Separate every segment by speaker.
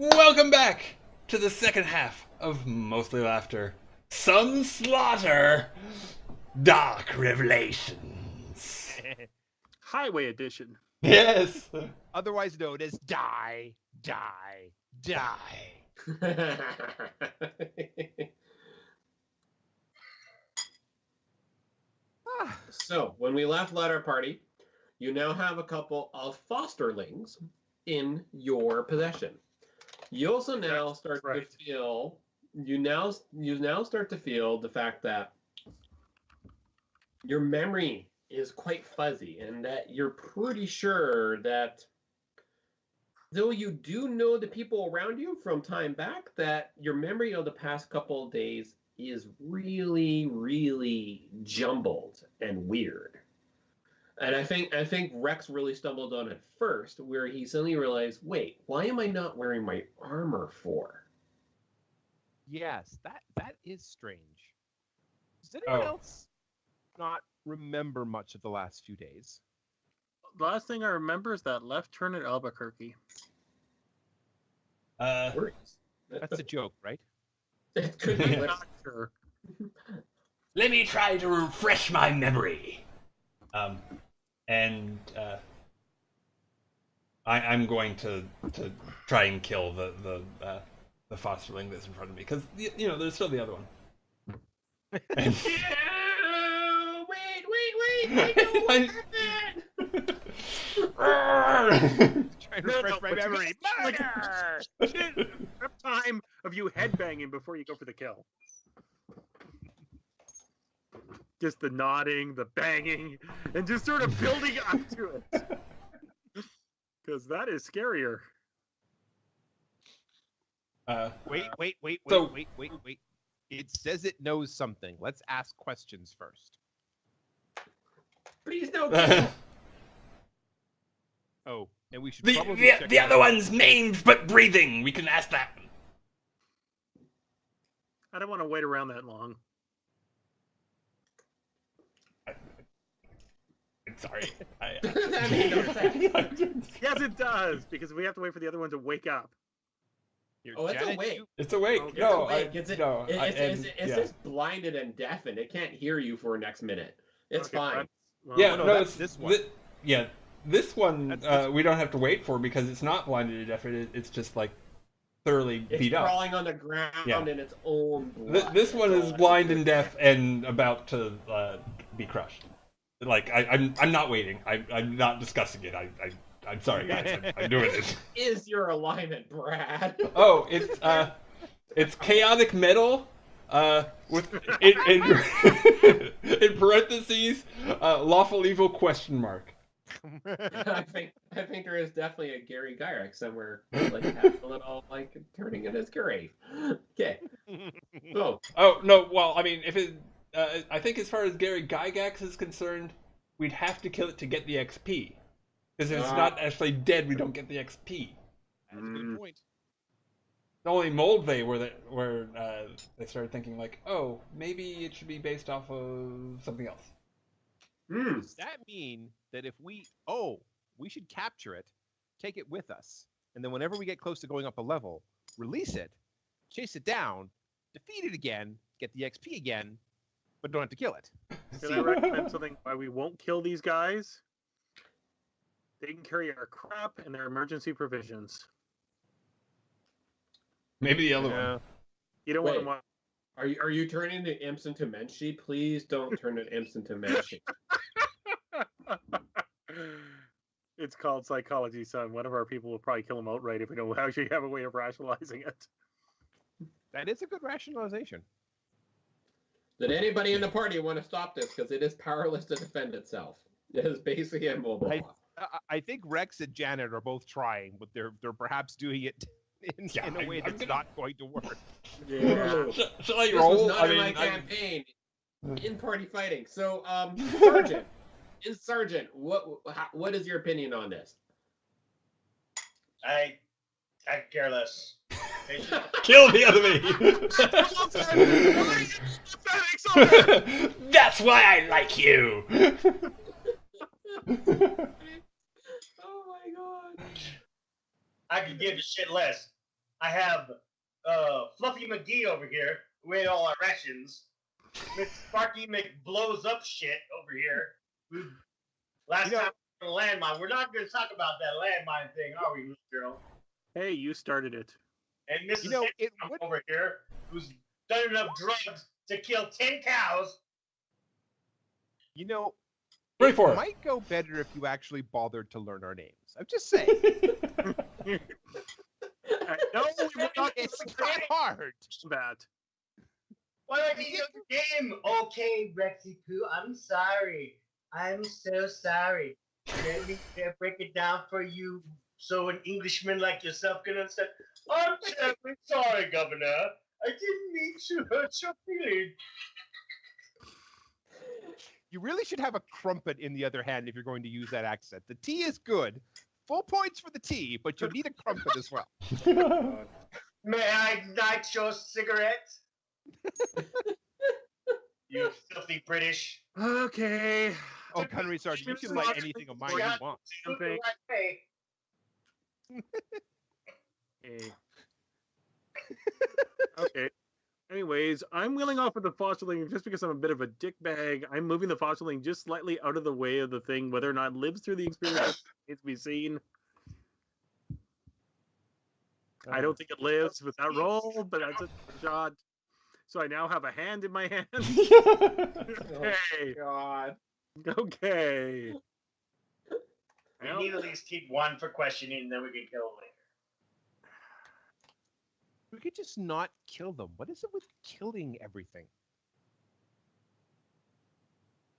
Speaker 1: Welcome back to the second half of Mostly Laughter. Some Slaughter, Dark Revelations.
Speaker 2: Highway Edition.
Speaker 1: Yes.
Speaker 3: Otherwise known as Die.
Speaker 4: So, when we left Letter Party, you now have a couple of fosterlings in your possession. You also now start to feel you now start to feel the fact that your memory is quite fuzzy, and that you're pretty sure that though you do know the people around you from time back, that your memory of the past couple of days is really, really jumbled and weird. And I think Rex really stumbled on it first, where he suddenly realized, wait, why am I not wearing my armor for?
Speaker 3: Yes, that is strange. Does anyone else not remember much of the last few days?
Speaker 2: The last thing I remember is that left turn at Albuquerque.
Speaker 3: That's a joke, right?
Speaker 4: It could be.
Speaker 2: Not sure.
Speaker 1: Let me try to refresh my memory. I'm going to try and kill the fosterling that's in front of me, because there's still the other one. And...
Speaker 4: Wait! I know what happened.
Speaker 3: Trying to refresh my memory.
Speaker 2: Murder! Prep time of you headbanging before you go for the kill. Just the nodding, the banging, and just sort of building up to it. Because that is scarier.
Speaker 3: Wait.
Speaker 1: So-
Speaker 3: Wait. It says it knows something. Let's ask questions first.
Speaker 4: Please don't.
Speaker 3: Oh, and we should
Speaker 1: The
Speaker 3: probably check
Speaker 1: the
Speaker 3: out-
Speaker 1: other one's maimed but breathing. We can ask that.
Speaker 2: I don't want to wait around that long.
Speaker 1: Sorry.
Speaker 4: That made no sense.
Speaker 2: Yes, it does, because we have to wait for the other one to wake up.
Speaker 3: Here,
Speaker 4: Oh, it's
Speaker 3: Janet,
Speaker 4: awake.
Speaker 3: you-
Speaker 1: It's awake.
Speaker 2: Okay.
Speaker 1: No,
Speaker 4: It's awake. It's
Speaker 1: yeah.
Speaker 4: just blinded and deafened. It can't hear you for next minute. It's
Speaker 2: Okay,
Speaker 4: fine.
Speaker 1: Yeah,
Speaker 3: no,
Speaker 1: no,
Speaker 3: that's
Speaker 1: it's
Speaker 3: this one.
Speaker 1: This one
Speaker 3: That's this
Speaker 1: we don't have to wait for, because it's not blinded to deaf. It's just like thoroughly
Speaker 4: It's
Speaker 1: beat up.
Speaker 4: crawling on the ground
Speaker 1: Yeah.
Speaker 4: in its own blood.
Speaker 1: This one
Speaker 4: That's
Speaker 1: is
Speaker 4: all.
Speaker 1: blind and deaf and about to be crushed. Like I'm not waiting. I'm not discussing it. I'm sorry, guys. I'm doing it.
Speaker 4: Is your alignment, Brad?
Speaker 1: Oh, it's chaotic metal. With in parentheses, lawful evil question mark.
Speaker 4: I think there is definitely a Gary Gyrick somewhere, like having a little like turning in his grave. Okay. So
Speaker 1: Oh no, well, I mean, if it, I think as far as Gary Gygax is concerned, we'd have to kill it to get the XP. Because if it's not actually dead, we don't get the XP.
Speaker 3: That's a good point.
Speaker 1: It's only Moldvay where they started thinking like, oh, maybe it should be based off of something else.
Speaker 3: Does that mean that if we should capture it, take it with us, and then whenever we get close to going up a level, release it, chase it down, defeat it again, get the XP again, but don't have to kill it.
Speaker 2: Can I recommend something why we won't kill these guys? They can carry our crap and their emergency provisions.
Speaker 1: Maybe the other one.
Speaker 2: You don't
Speaker 4: Wait.
Speaker 2: want to.
Speaker 4: are you turning the imps into Menshi? Please don't turn the imps into Menshi.
Speaker 2: It's called psychology, son. One of our people will probably kill him outright if we don't actually have a way of rationalizing it.
Speaker 3: That is a good rationalization.
Speaker 4: Did anybody in the party want to stop this? Because it is powerless to defend itself. It is basically immobile.
Speaker 3: I think Rex and Janet are both trying, but they're perhaps doing it in a way that's not going to work.
Speaker 4: Yeah.
Speaker 1: Shall I
Speaker 4: This
Speaker 1: roll?
Speaker 4: was not
Speaker 1: I
Speaker 4: in my
Speaker 1: mean,
Speaker 4: campaign. In party fighting. So, Sergeant, what is your opinion on this?
Speaker 5: I care less.
Speaker 1: kill the enemy. That's why I like you.
Speaker 4: Oh my god.
Speaker 5: I could give a shit less. I have Fluffy McGee over here who ate all our rations. Miss Sparky blows up shit over here. Last time on the landmine. We're not going to talk about that landmine thing, are we, little girl?
Speaker 2: Hey, you started it.
Speaker 5: And Mrs. Over here, who's done enough drugs to kill 10 cows.
Speaker 3: You know,
Speaker 1: It
Speaker 3: might go better if you actually bothered to learn our names. I'm just saying.
Speaker 2: No, we're not.
Speaker 3: It's not hard.
Speaker 2: That.
Speaker 5: Why don't you use the game? Okay, Rexy Poo, I'm sorry. I'm so sorry. Let me break it down for you so an Englishman like yourself can understand. I'm terribly sorry, Governor. I didn't mean to hurt your feelings.
Speaker 3: You really should have a crumpet in the other hand if you're going to use that accent. The tea is good. Full points for the tea, but you'll need a crumpet as well.
Speaker 5: May I ignite your cigarette? You filthy British.
Speaker 2: Okay.
Speaker 3: Oh, Connery Sergeant, you can light anything of mine you want.
Speaker 2: Okay. Okay. Anyways, I'm wheeling off with the fosterling just because I'm a bit of a dickbag. I'm moving the fosterling just slightly out of the way of the thing, whether or not it lives through the experience needs to be seen. I don't think it lives with that roll, but that's a shot. So I now have a hand in my hand. Okay.
Speaker 4: God.
Speaker 2: Okay.
Speaker 5: We need at least keep one for questioning, and then we can kill him later.
Speaker 3: We could just not kill them. What is it with killing everything?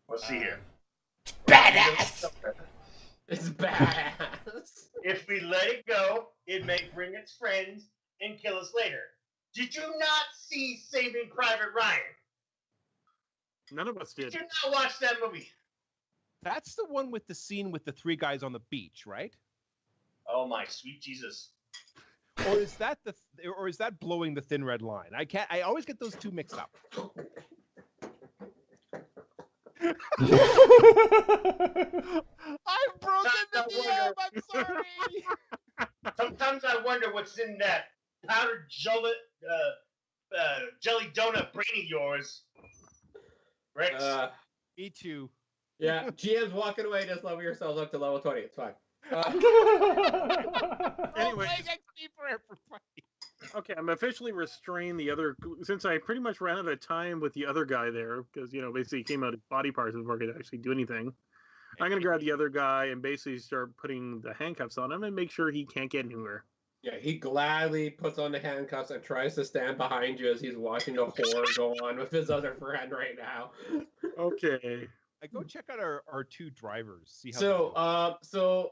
Speaker 5: Let's see here.
Speaker 1: Badass!
Speaker 4: It's badass.
Speaker 5: If we let it go, it may bring its friends and kill us later. Did you not see Saving Private Ryan?
Speaker 2: None of us did.
Speaker 5: Did you not watch that movie?
Speaker 3: That's the one with the scene with the three guys on the beach, right?
Speaker 5: Oh my sweet Jesus.
Speaker 3: Or is that blowing the thin red line? I always get those two mixed up. I've broken the DM, I'm sorry.
Speaker 5: Sometimes I wonder what's in that powdered jelly donut brain of yours. Rex.
Speaker 3: Me too.
Speaker 4: Yeah, GM's walking away. Just level yourselves up to level 20. It's fine.
Speaker 2: Anyway, okay, I'm officially restrained the other, since I pretty much ran out of time with the other guy there, because, basically he came out of body parts before I could actually do anything. I'm going to grab the other guy and basically start putting the handcuffs on him and make sure he can't get anywhere.
Speaker 4: Yeah, he gladly puts on the handcuffs and tries to stand behind you as he's watching the horror go on with his other friend right now.
Speaker 2: Okay.
Speaker 3: I go check out our two drivers. See how.
Speaker 4: So,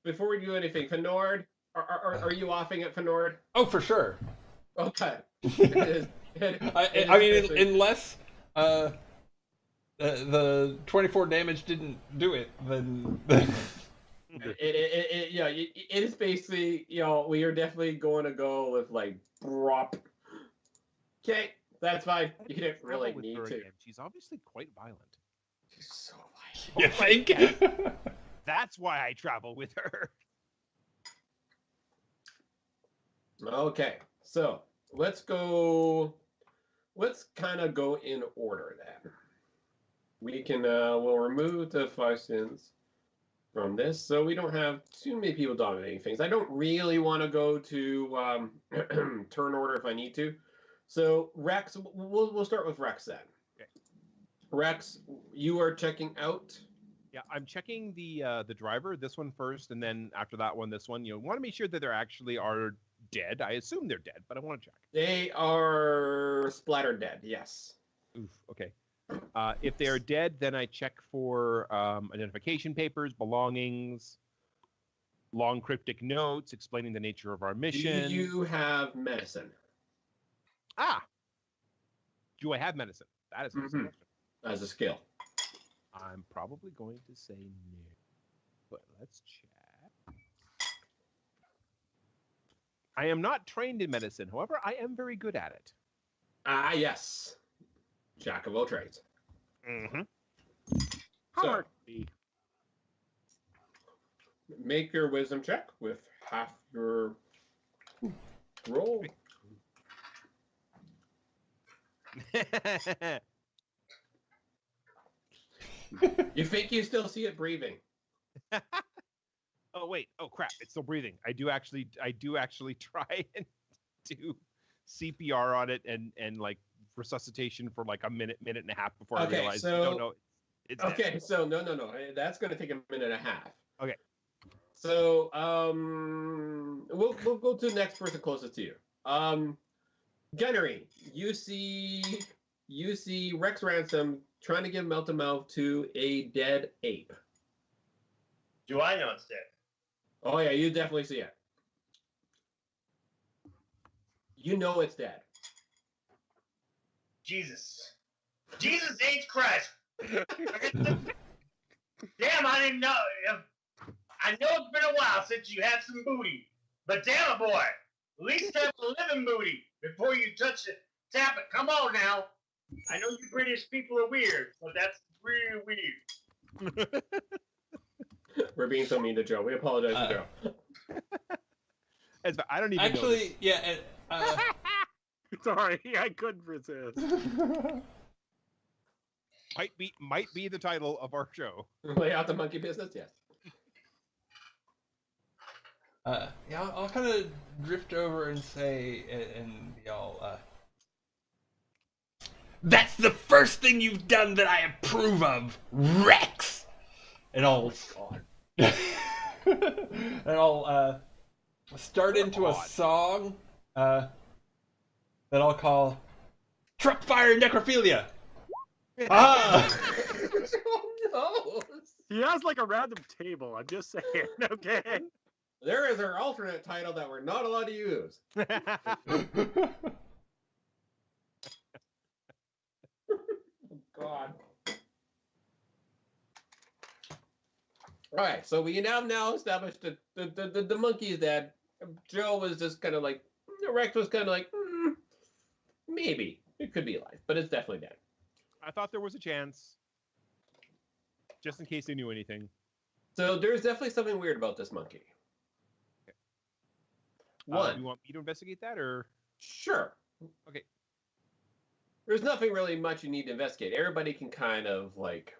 Speaker 4: before we do anything, Fenord, are you offing at Fenord?
Speaker 1: Oh, for sure.
Speaker 4: Okay.
Speaker 1: I mean, unless the 24 damage didn't do it, then.
Speaker 4: It is basically, we are definitely going to go with like Brop. Okay, that's fine. You didn't really need to.
Speaker 3: Again. She's obviously quite violent.
Speaker 4: She's so violent.
Speaker 1: You think?
Speaker 3: That's why I travel with her.
Speaker 4: Okay, so let's kind of go in order then. We can, we'll remove the 5 sins from this, so we don't have too many people dominating things. I don't really want to go to turn order if I need to. So Rex, we'll start with Rex then.
Speaker 3: Okay.
Speaker 4: Rex, you are checking out.
Speaker 3: Yeah, I'm checking the driver, this one first, and then after that one, this one. Want to make sure that they actually are dead. I assume they're dead, but I want to check.
Speaker 4: They are splattered dead. Yes.
Speaker 3: Oof. Okay. If they are dead, then I check for identification papers, belongings, long cryptic notes explaining the nature of our mission.
Speaker 4: Do you have medicine?
Speaker 3: Do I have medicine? That is a question.
Speaker 4: As a skill.
Speaker 3: I'm probably going to say no, but let's check. I am not trained in medicine. However, I am very good at it.
Speaker 4: Yes. Jack of all trades.
Speaker 3: Mm-hmm.
Speaker 4: So, make your wisdom check with half your Roll. You think you still see it breathing?
Speaker 3: Oh wait! Oh crap! It's still breathing. I do actually try and do CPR on it and like resuscitation for like a minute and a half before I realize.
Speaker 4: So,
Speaker 3: no, it's
Speaker 4: okay,
Speaker 3: dead.
Speaker 4: so no, that's going to take a minute and a half.
Speaker 3: Okay.
Speaker 4: So we'll go to the next person closest to you. Gunnery, you see Rex Ransom trying to give mouth to mouth to a dead ape.
Speaker 5: Do I know it's dead?
Speaker 4: Oh yeah, you definitely see it. You know it's dead.
Speaker 5: Jesus H. Christ. Damn, I didn't know. I know it's been a while since you had some booty, but damn it, boy, at least have a living booty before you touch it. Tap it. Come on now. I know you British people are weird, but that's really weird.
Speaker 4: We're being so mean to Joe. We apologize to Joe.
Speaker 3: I don't even
Speaker 1: actually, yeah.
Speaker 2: Sorry, I couldn't resist.
Speaker 3: might be the title of our show.
Speaker 4: Lay out the monkey business, yes.
Speaker 1: Yeah, I'll kind of drift over and say, and y'all, that's the first thing you've done that I approve of, Rex. And I'll, and I'll start into a song that I'll call "Truck Fire Necrophilia." Ah.
Speaker 4: Oh, no.
Speaker 2: He has like a random table. I'm just saying. Okay.
Speaker 4: There is our alternate title that we're not allowed to use. God. All right, so we have now established that the monkey is dead. Joe was just kind of like, Rex was kind of like, maybe it could be alive, but it's definitely dead.
Speaker 3: I thought there was a chance, just in case they knew anything.
Speaker 4: So there's definitely something weird about this monkey.
Speaker 3: Okay.
Speaker 4: One.
Speaker 3: You want me to investigate that, or?
Speaker 4: Sure.
Speaker 3: Okay.
Speaker 4: There's nothing really much you need to investigate. Everybody can kind of like.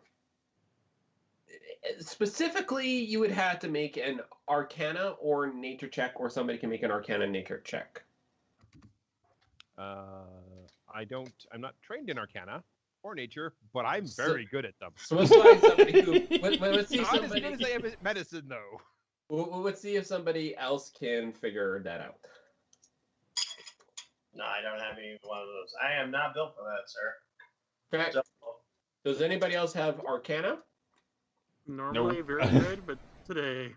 Speaker 4: Specifically, you would have to make an Arcana or Nature check, or somebody can make an Arcana Nature check.
Speaker 3: I'm not trained in Arcana or Nature, but I'm very good at them.
Speaker 4: So let's find somebody who. Let's see
Speaker 3: Not
Speaker 4: somebody.
Speaker 3: as good as I am at medicine, though.
Speaker 4: Let's see if somebody else can figure that out.
Speaker 5: No, I don't have any one of those. I am not built for that, sir.
Speaker 4: Okay.
Speaker 5: So,
Speaker 4: Does anybody else have Arcana?
Speaker 2: Normally
Speaker 1: Nope.
Speaker 2: very good, but today.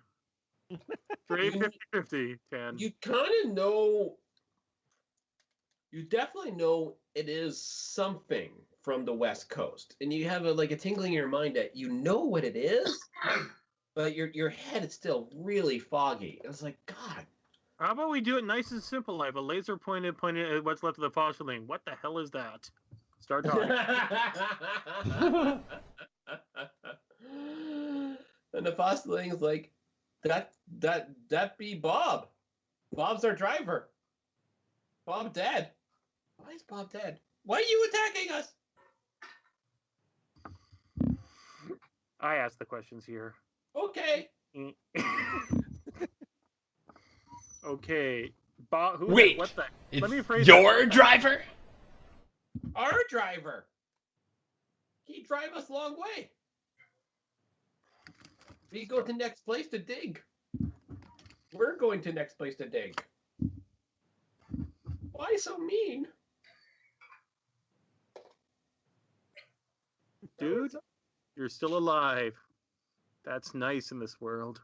Speaker 2: Trade 50-50, 10.
Speaker 4: You kind of know. You definitely know it is something from the West Coast, and you have a tingling in your mind that you know what it is, but your head is still really foggy. It's like, God.
Speaker 2: How about we do it nice and simple? I have a laser pointed at what's left of the fossiling. What the hell is that? Start talking.
Speaker 4: And the fossiling's like, that be Bob. Bob's our driver. Bob dead. Why is Bob dead? Why are you attacking us?
Speaker 2: I ask the questions here.
Speaker 4: Okay.
Speaker 2: Okay. Bob, who?
Speaker 1: Wait,
Speaker 2: What the?
Speaker 1: it's
Speaker 2: Let me phrase
Speaker 1: your
Speaker 2: that.
Speaker 1: driver?
Speaker 4: Our driver. He drive us a long way. We go to next place to dig. We're going to next place to dig. Why so mean?
Speaker 2: Dude, you're still alive. That's nice in this world.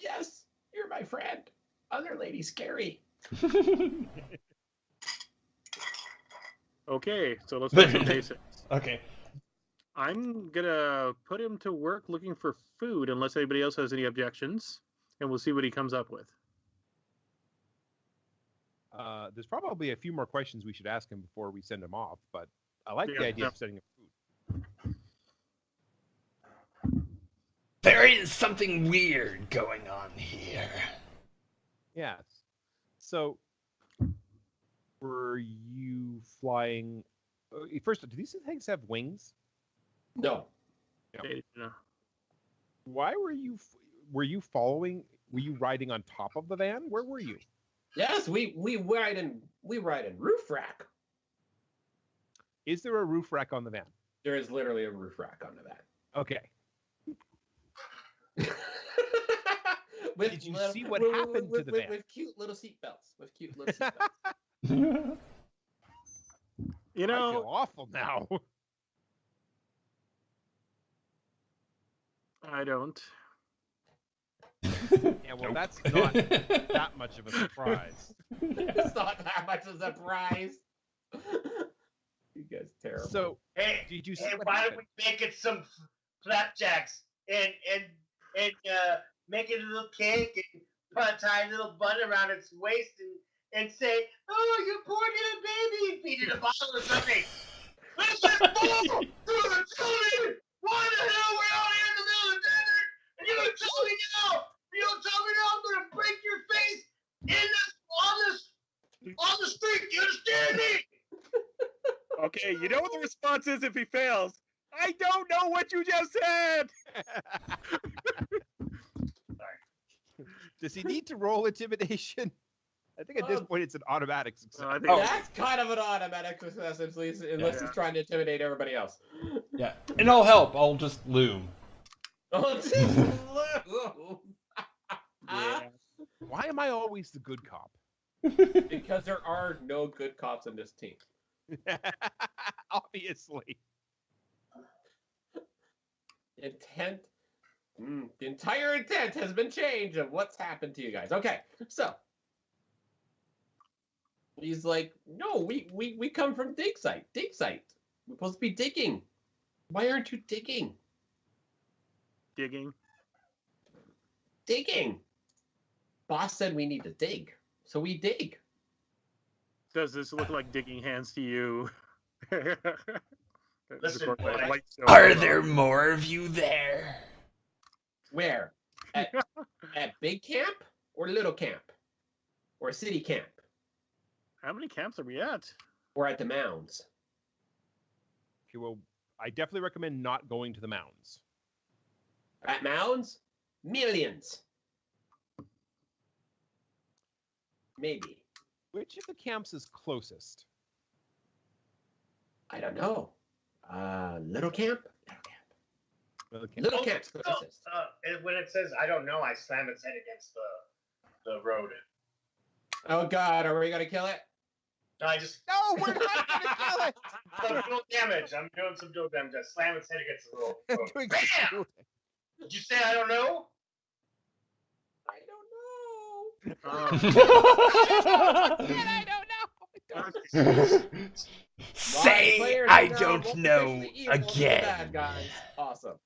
Speaker 4: Yes, you're my friend. Other lady's scary.
Speaker 2: Okay, so let's do some basics.
Speaker 1: Okay.
Speaker 2: I'm gonna put him to work looking for food unless anybody else has any objections, and we'll see what he comes up with.
Speaker 3: There's probably a few more questions we should ask him before we send him off, but I like the idea of setting up food.
Speaker 1: There is something weird going on here.
Speaker 3: Yes. So Were you flying? First, do these things have wings?
Speaker 4: No.
Speaker 2: No.
Speaker 3: Why were you? Were you following? Were you riding on top of the van? Where were you?
Speaker 4: Yes, we ride in roof rack.
Speaker 3: Is there a roof rack on the van?
Speaker 4: There is literally a roof rack on the van.
Speaker 3: Okay. Did you see what happened to the van?
Speaker 4: With cute little seatbelts.
Speaker 2: You
Speaker 3: I
Speaker 2: know,
Speaker 3: feel awful now.
Speaker 2: I don't.
Speaker 3: Yeah, well, that's not that much of a surprise.
Speaker 4: It's not that much of a surprise. You guys terrible.
Speaker 3: So,
Speaker 5: Hey,
Speaker 3: did you see
Speaker 5: hey,
Speaker 3: what
Speaker 5: why
Speaker 3: happened?
Speaker 5: don't we make it some flapjacks and make it a little cake and tie a little bun around its waist and say, "Oh, you poor little baby," and feed it a bottle or something. Listen, fool! You're telling me why the hell we're out here in the middle of the desert, and you're gonna tell me now? You don't tell me now I'm gonna break your face on the street. You understand me?
Speaker 2: Okay, you know what the response is if he fails? I don't know what you just said.
Speaker 3: Does he need to roll intimidation? I think at this point it's an automatic success.
Speaker 2: I think
Speaker 4: That's kind of an automatic success, unless he's trying to intimidate everybody else.
Speaker 1: Yeah. And I'll help. I'll just loom.
Speaker 4: Oh, just loom.
Speaker 2: yeah.
Speaker 3: Why am I always the good cop?
Speaker 4: Because there are no good cops in this team.
Speaker 3: Obviously.
Speaker 4: The entire intent has been changed of what's happened to you guys. Okay, so he's like, no, we come from dig site. Dig site. We're supposed to be digging. Why aren't you digging?
Speaker 2: Digging.
Speaker 4: Digging. Boss said we need to dig, so we dig.
Speaker 2: Does this look like digging hands to you?
Speaker 5: Listen, boy.
Speaker 1: Are there more of you there?
Speaker 4: Where? At big camp or little camp? Or city camp?
Speaker 2: How many camps are we at?
Speaker 4: Or at the mounds?
Speaker 3: Okay, well, I definitely recommend not going to the mounds.
Speaker 4: At mounds? Millions. Maybe.
Speaker 3: Which of the camps is closest?
Speaker 4: I don't know. Little camp?
Speaker 3: Well,
Speaker 4: Little camp's closest.
Speaker 5: And when it says "I don't know," I slam its head against the road.
Speaker 4: Oh God, are we gonna kill it?
Speaker 5: No, I just
Speaker 3: No, we're not gonna kill it.
Speaker 5: some dual damage. I'm doing some dual damage. I slam its head against the road.
Speaker 3: Doing
Speaker 5: Bam!
Speaker 3: some-
Speaker 5: Did you say I don't know?
Speaker 4: I don't know.
Speaker 3: I don't know.
Speaker 1: Say
Speaker 4: Players
Speaker 1: I
Speaker 4: now
Speaker 1: don't
Speaker 4: both
Speaker 1: know
Speaker 4: officially evil to the
Speaker 1: again.
Speaker 4: Bad guys. Awesome.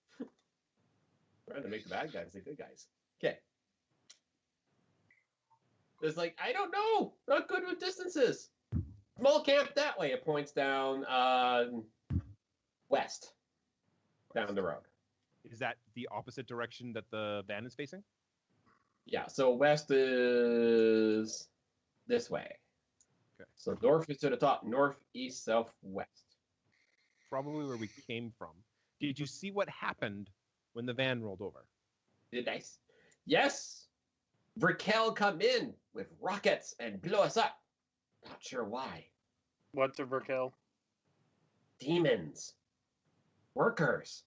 Speaker 4: Trying to make the bad guys the good guys. Okay. It's like, I don't know. Not good with distances. Small camp that way. It points down west. Down the road.
Speaker 3: Is that the opposite direction that the van is facing?
Speaker 4: Yeah, so west is this way.
Speaker 3: Okay.
Speaker 4: So north is to the top. North, east, south, west.
Speaker 3: Probably where we came from. Did you see what happened when the van rolled over?
Speaker 4: Did I? Yes. Raquel come in with rockets and blow us up. Not sure why.
Speaker 2: What's a Verkel?
Speaker 4: Demons. Workers.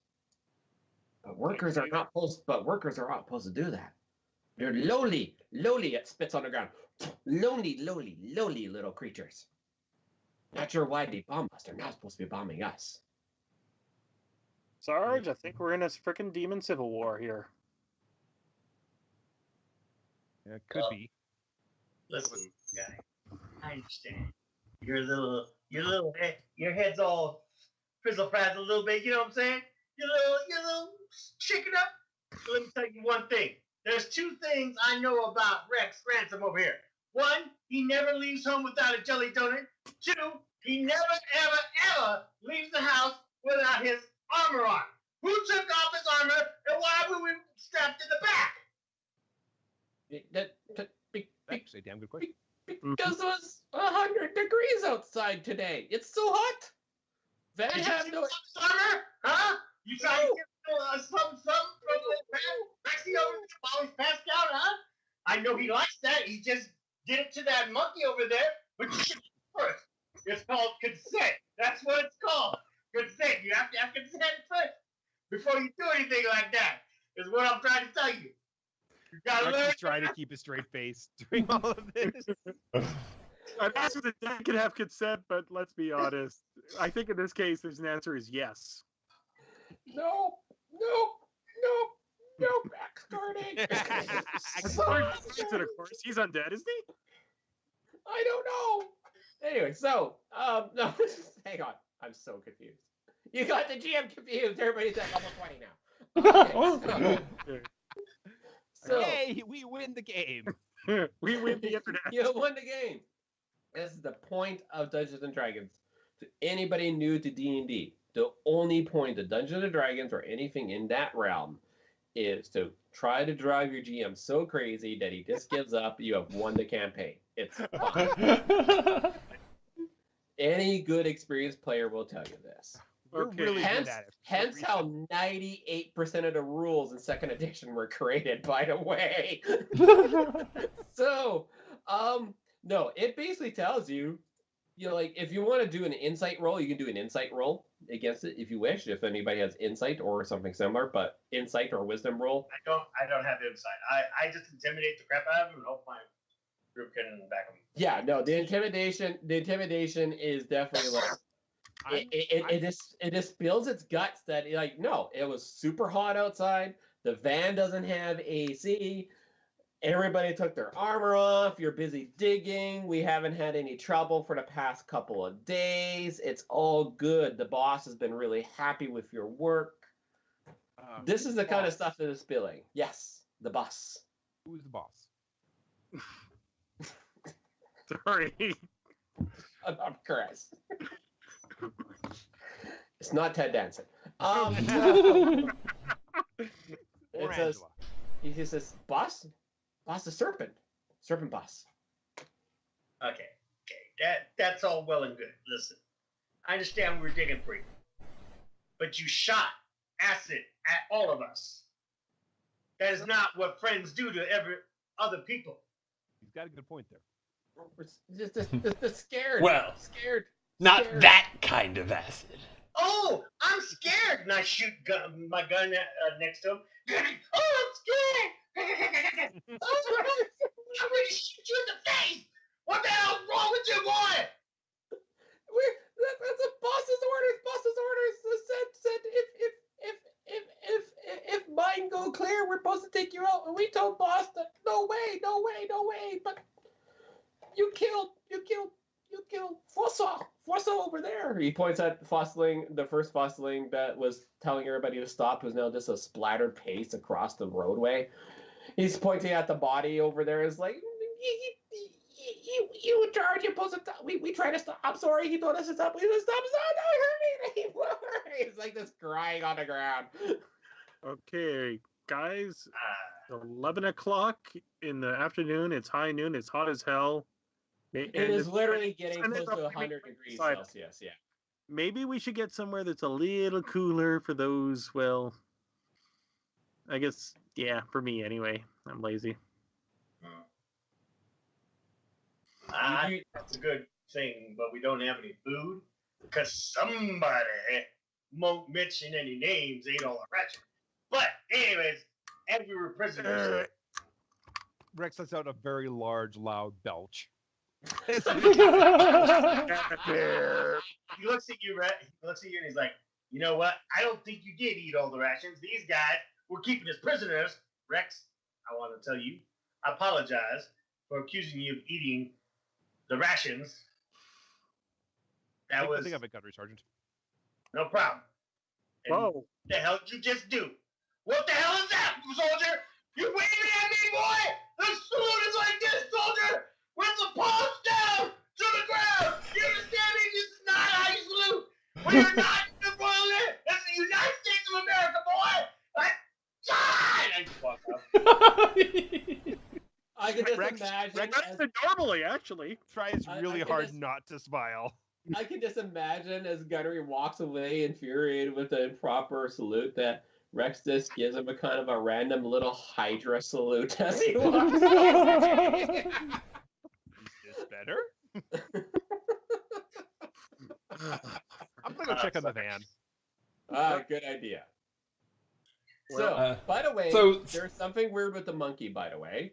Speaker 4: But workers are not supposed to do that. They're lowly at spits on the ground. Lowly little creatures. Not sure why they bomb us. They're not supposed to be bombing us.
Speaker 2: Sarge, I think we're in a frickin' demon civil war here.
Speaker 3: Yeah, it could be.
Speaker 5: Listen, guy. I understand. Your head's all frizzle frazzle a little bit. You know what I'm saying? You're a little shaken up. So let me tell you one thing. There's two things I know about Rex Ransom over here. One, he never leaves home without a jelly donut. Two, he never, ever leaves the house without his armor on. Who took off his armor and why were we strapped in the back?
Speaker 3: Actually, a damn good question.
Speaker 4: Because it was 100 degrees. degrees outside today. It's so hot. Van
Speaker 5: Did you
Speaker 4: had
Speaker 5: see
Speaker 4: no.
Speaker 5: some summer? Huh? You trying to get something from Rexy over there while he's passed out, huh? I know he likes that. He just did it to that monkey over there. But you should first. It's called consent. That's what it's called. Consent. You have to have consent first before you do anything like that. Is what I'm trying to tell you. You gotta learn.
Speaker 3: Rexy's trying to keep a straight face during all of this.
Speaker 2: I'd ask if the dad could have consent, but let's be honest. I think in this case, there's an answer is yes.
Speaker 4: No, backstory.
Speaker 2: Of course, he's undead, isn't he?
Speaker 4: I don't know. Anyway, so no, hang on. I'm so confused. You got the GM confused. Everybody's at level 20 now. Okay, so
Speaker 3: Yay, we win the game.
Speaker 2: We win the internet.
Speaker 4: you won the game. This is the point of Dungeons and Dragons. To anybody new to D&D, the only point of Dungeons and Dragons or anything in that realm is to try to drive your GM so crazy that he just gives up. You have won the campaign. It's fun. Any good experienced player will tell you this.
Speaker 3: We're really
Speaker 4: hence,
Speaker 3: good at it.
Speaker 4: Hence how 98% of the rules in second edition were created, by the way. So, no, it basically tells you, like, if you want to do an insight roll, you can do an insight roll against it if you wish, if anybody has insight or something similar, but insight or wisdom roll.
Speaker 5: I don't have insight. I just intimidate the crap out of him and hope my group can back him.
Speaker 4: Yeah, no, the intimidation is definitely like, it just spills its guts that, like, no, it was super hot outside. The van doesn't have AC. Everybody took their armor off. You're busy digging. We haven't had any trouble for the past couple of days. It's all good. The boss has been really happy with your work. This is the kind of stuff that is spilling. Yes, the boss.
Speaker 3: Who's the boss?
Speaker 2: Sorry.
Speaker 4: I'm Chris. It's not Ted Danson.
Speaker 3: Or
Speaker 4: It says,
Speaker 3: Angela.
Speaker 4: he just says, boss? Boss is serpent. Serpent boss.
Speaker 5: Okay. That's all well and good. Listen, I understand we were digging for you, but you shot acid at all of us. That is not what friends do to every other people.
Speaker 3: He's got a good point there.
Speaker 4: We're just scared.
Speaker 1: Well,
Speaker 4: scared.
Speaker 1: Not
Speaker 4: Scared.
Speaker 1: that kind of acid.
Speaker 5: Oh, I'm scared, and I shoot my gun next to him. Oh, I'm scared. Oh, I'm ready to shoot you in the face. What the hell's wrong with you, boy?
Speaker 4: That's a boss's orders. Boss's orders said if mine go clear, we're supposed to take you out. And we told boss that no way. But you killed Fossil over there. He points at the first fossiling that was telling everybody to stop was now just a splattered paste across the roadway. He's pointing at the body over there. Is like, you in charge. You're supposed to stop. We tried to stop. I'm sorry. He told us to stop. We didn't stop. No, he hurt me. He's like just crying on the ground.
Speaker 2: Okay, guys. 11 o'clock in the afternoon. It's high noon. It's hot as hell.
Speaker 4: It is literally getting close to 100 degrees Celsius. Yeah.
Speaker 2: Maybe we should get somewhere that's a little cooler for those. Well, I guess, yeah, for me anyway. I'm lazy.
Speaker 5: That's a good thing, but we don't have any food because somebody won't mention any names, ate all the ration. But anyways, as we were prisoners,
Speaker 3: Rex lets out a very large, loud belch.
Speaker 5: he looks at you, and he's like, "You know what? I don't think you did eat all the rations. These guys were keeping us prisoners." Rex, I want to tell you, I apologize for accusing you of eating the rations.
Speaker 3: I think of it, Gunnery Sergeant.
Speaker 5: No problem. And
Speaker 2: Whoa.
Speaker 5: what the hell did you just do? What the hell is that, soldier? You waving at me, boy? The salute is like this, soldier! With the palms down to the ground! You understand me? This is not how you salute! We are not the Royal Air! That's the United States of America, boy! I just walk up.
Speaker 4: I can just imagine.
Speaker 2: Normally, actually.
Speaker 3: Tries really hard not to smile.
Speaker 4: I can just imagine as Gunnery walks away infuriated with the improper salute that Rex just gives him a kind of a random little Hydra salute as he walks away.
Speaker 3: Is this better? I'm gonna go check on the van.
Speaker 4: Good idea.
Speaker 2: Well,
Speaker 4: So, by the way, there's something weird with the monkey, by the way.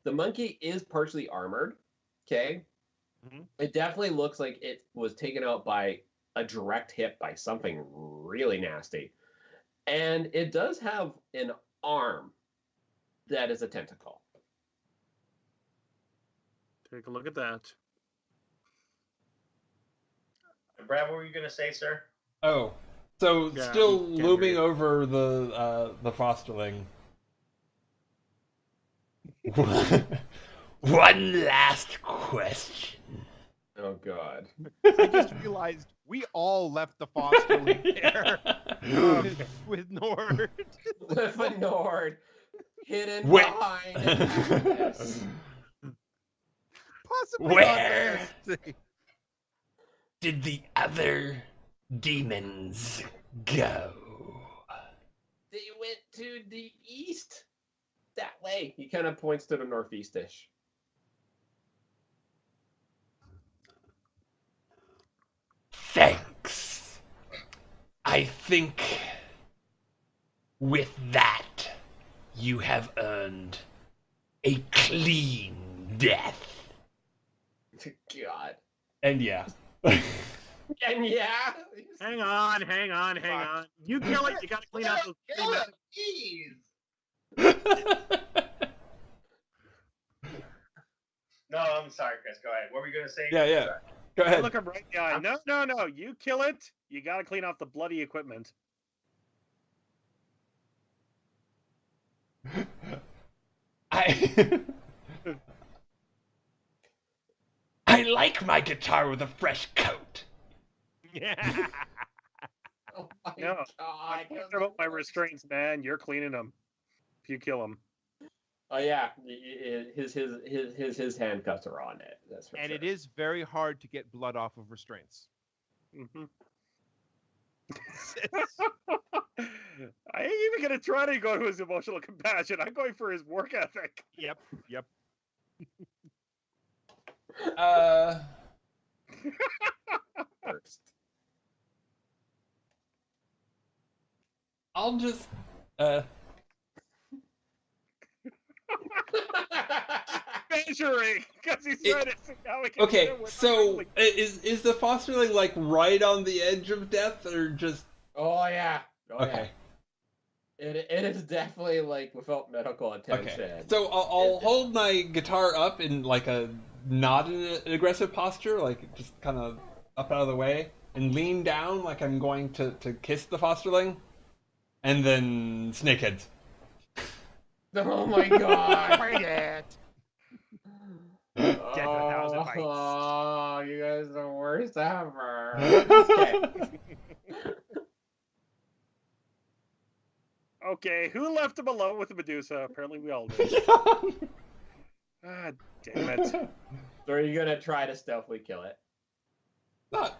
Speaker 4: The monkey is partially armored, okay?
Speaker 3: Mm-hmm.
Speaker 4: It definitely looks like it was taken out by a direct hit by something really nasty. And it does have an arm that is a tentacle.
Speaker 2: Take a look at that.
Speaker 5: Brad, what were you going to say, sir?
Speaker 1: Oh, so still looming over the fosterling. One last question.
Speaker 4: Oh, God.
Speaker 3: I just realized we all left the fosterling there with Nord.
Speaker 4: With a Nord hidden behind a cactus.
Speaker 3: Possibly
Speaker 1: Where did the other demons go?
Speaker 4: They went to the east. That way. He kind of points to the northeast-ish.
Speaker 1: Thanks. I think with that, you have earned a clean death.
Speaker 4: God.
Speaker 1: And yeah.
Speaker 4: And yeah.
Speaker 2: Hang on. You kill it, you gotta clean out those
Speaker 5: Kill him, jeez. No, I'm sorry, Chris. Go ahead. What were you going to say?
Speaker 1: Yeah. Go ahead.
Speaker 2: Look him right in the eye. No. You kill it, you gotta clean off the bloody equipment.
Speaker 1: I like my guitar with a fresh coat.
Speaker 3: Yeah.
Speaker 4: Oh my
Speaker 2: No,
Speaker 4: God.
Speaker 2: I'm talking about my restraints, man. You're cleaning them if you kill them.
Speaker 4: Oh yeah, his handcuffs are on it. That's for
Speaker 3: And
Speaker 4: sure.
Speaker 3: it is very hard to get blood off of restraints.
Speaker 2: Mm-hmm. I ain't even gonna try to go to his emotional compassion. I'm going for his work ethic.
Speaker 3: Yep.
Speaker 4: First.
Speaker 1: I'll just
Speaker 2: Measuring, because he's trying to see how he can.
Speaker 1: okay, so is the fosterling like right on the edge of death, or just?
Speaker 4: Oh yeah.
Speaker 1: Okay.
Speaker 4: Yeah. It is definitely like without medical attention.
Speaker 1: Okay. So I'll hold my guitar up in like a not an aggressive posture, like just kind of up out of the way, and lean down like I'm going to kiss the fosterling, and then snakeheads.
Speaker 4: Oh my God.
Speaker 3: Bring it. Dead to 1,000 bites.
Speaker 4: Oh, you guys are the worst ever.
Speaker 2: Okay, who left him alone with the Medusa? Apparently we all did. Ah, damn it.
Speaker 4: So are you gonna try to stealthily kill it?
Speaker 1: Well,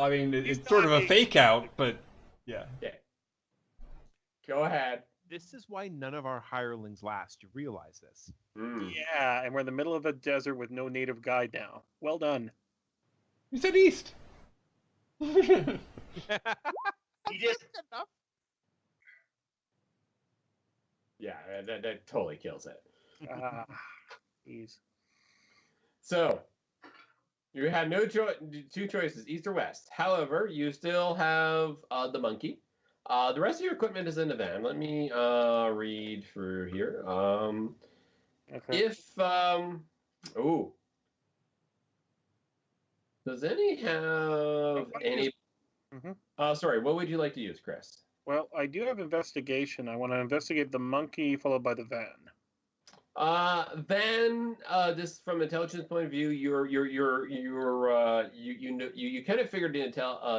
Speaker 1: I mean, it's sort of a fake out, but yeah.
Speaker 4: Okay. Go ahead.
Speaker 3: This is why none of our hirelings last. You realize this?
Speaker 2: Yeah, and we're in the middle of a desert with no native guide now. Well done.
Speaker 1: You said east.
Speaker 5: He just
Speaker 3: Enough.
Speaker 4: Yeah, that totally kills it.
Speaker 2: Jeez.
Speaker 4: So you had two choices, east or west. However, you still have the monkey. The rest of your equipment is in the van. Let me read through here.
Speaker 2: Okay.
Speaker 4: Does any have any? Sorry, what would you like to use, Chris?
Speaker 2: Well, I do have investigation. I want to investigate the monkey followed by the van.
Speaker 4: Van, just from intelligence point of view, you kind of figured the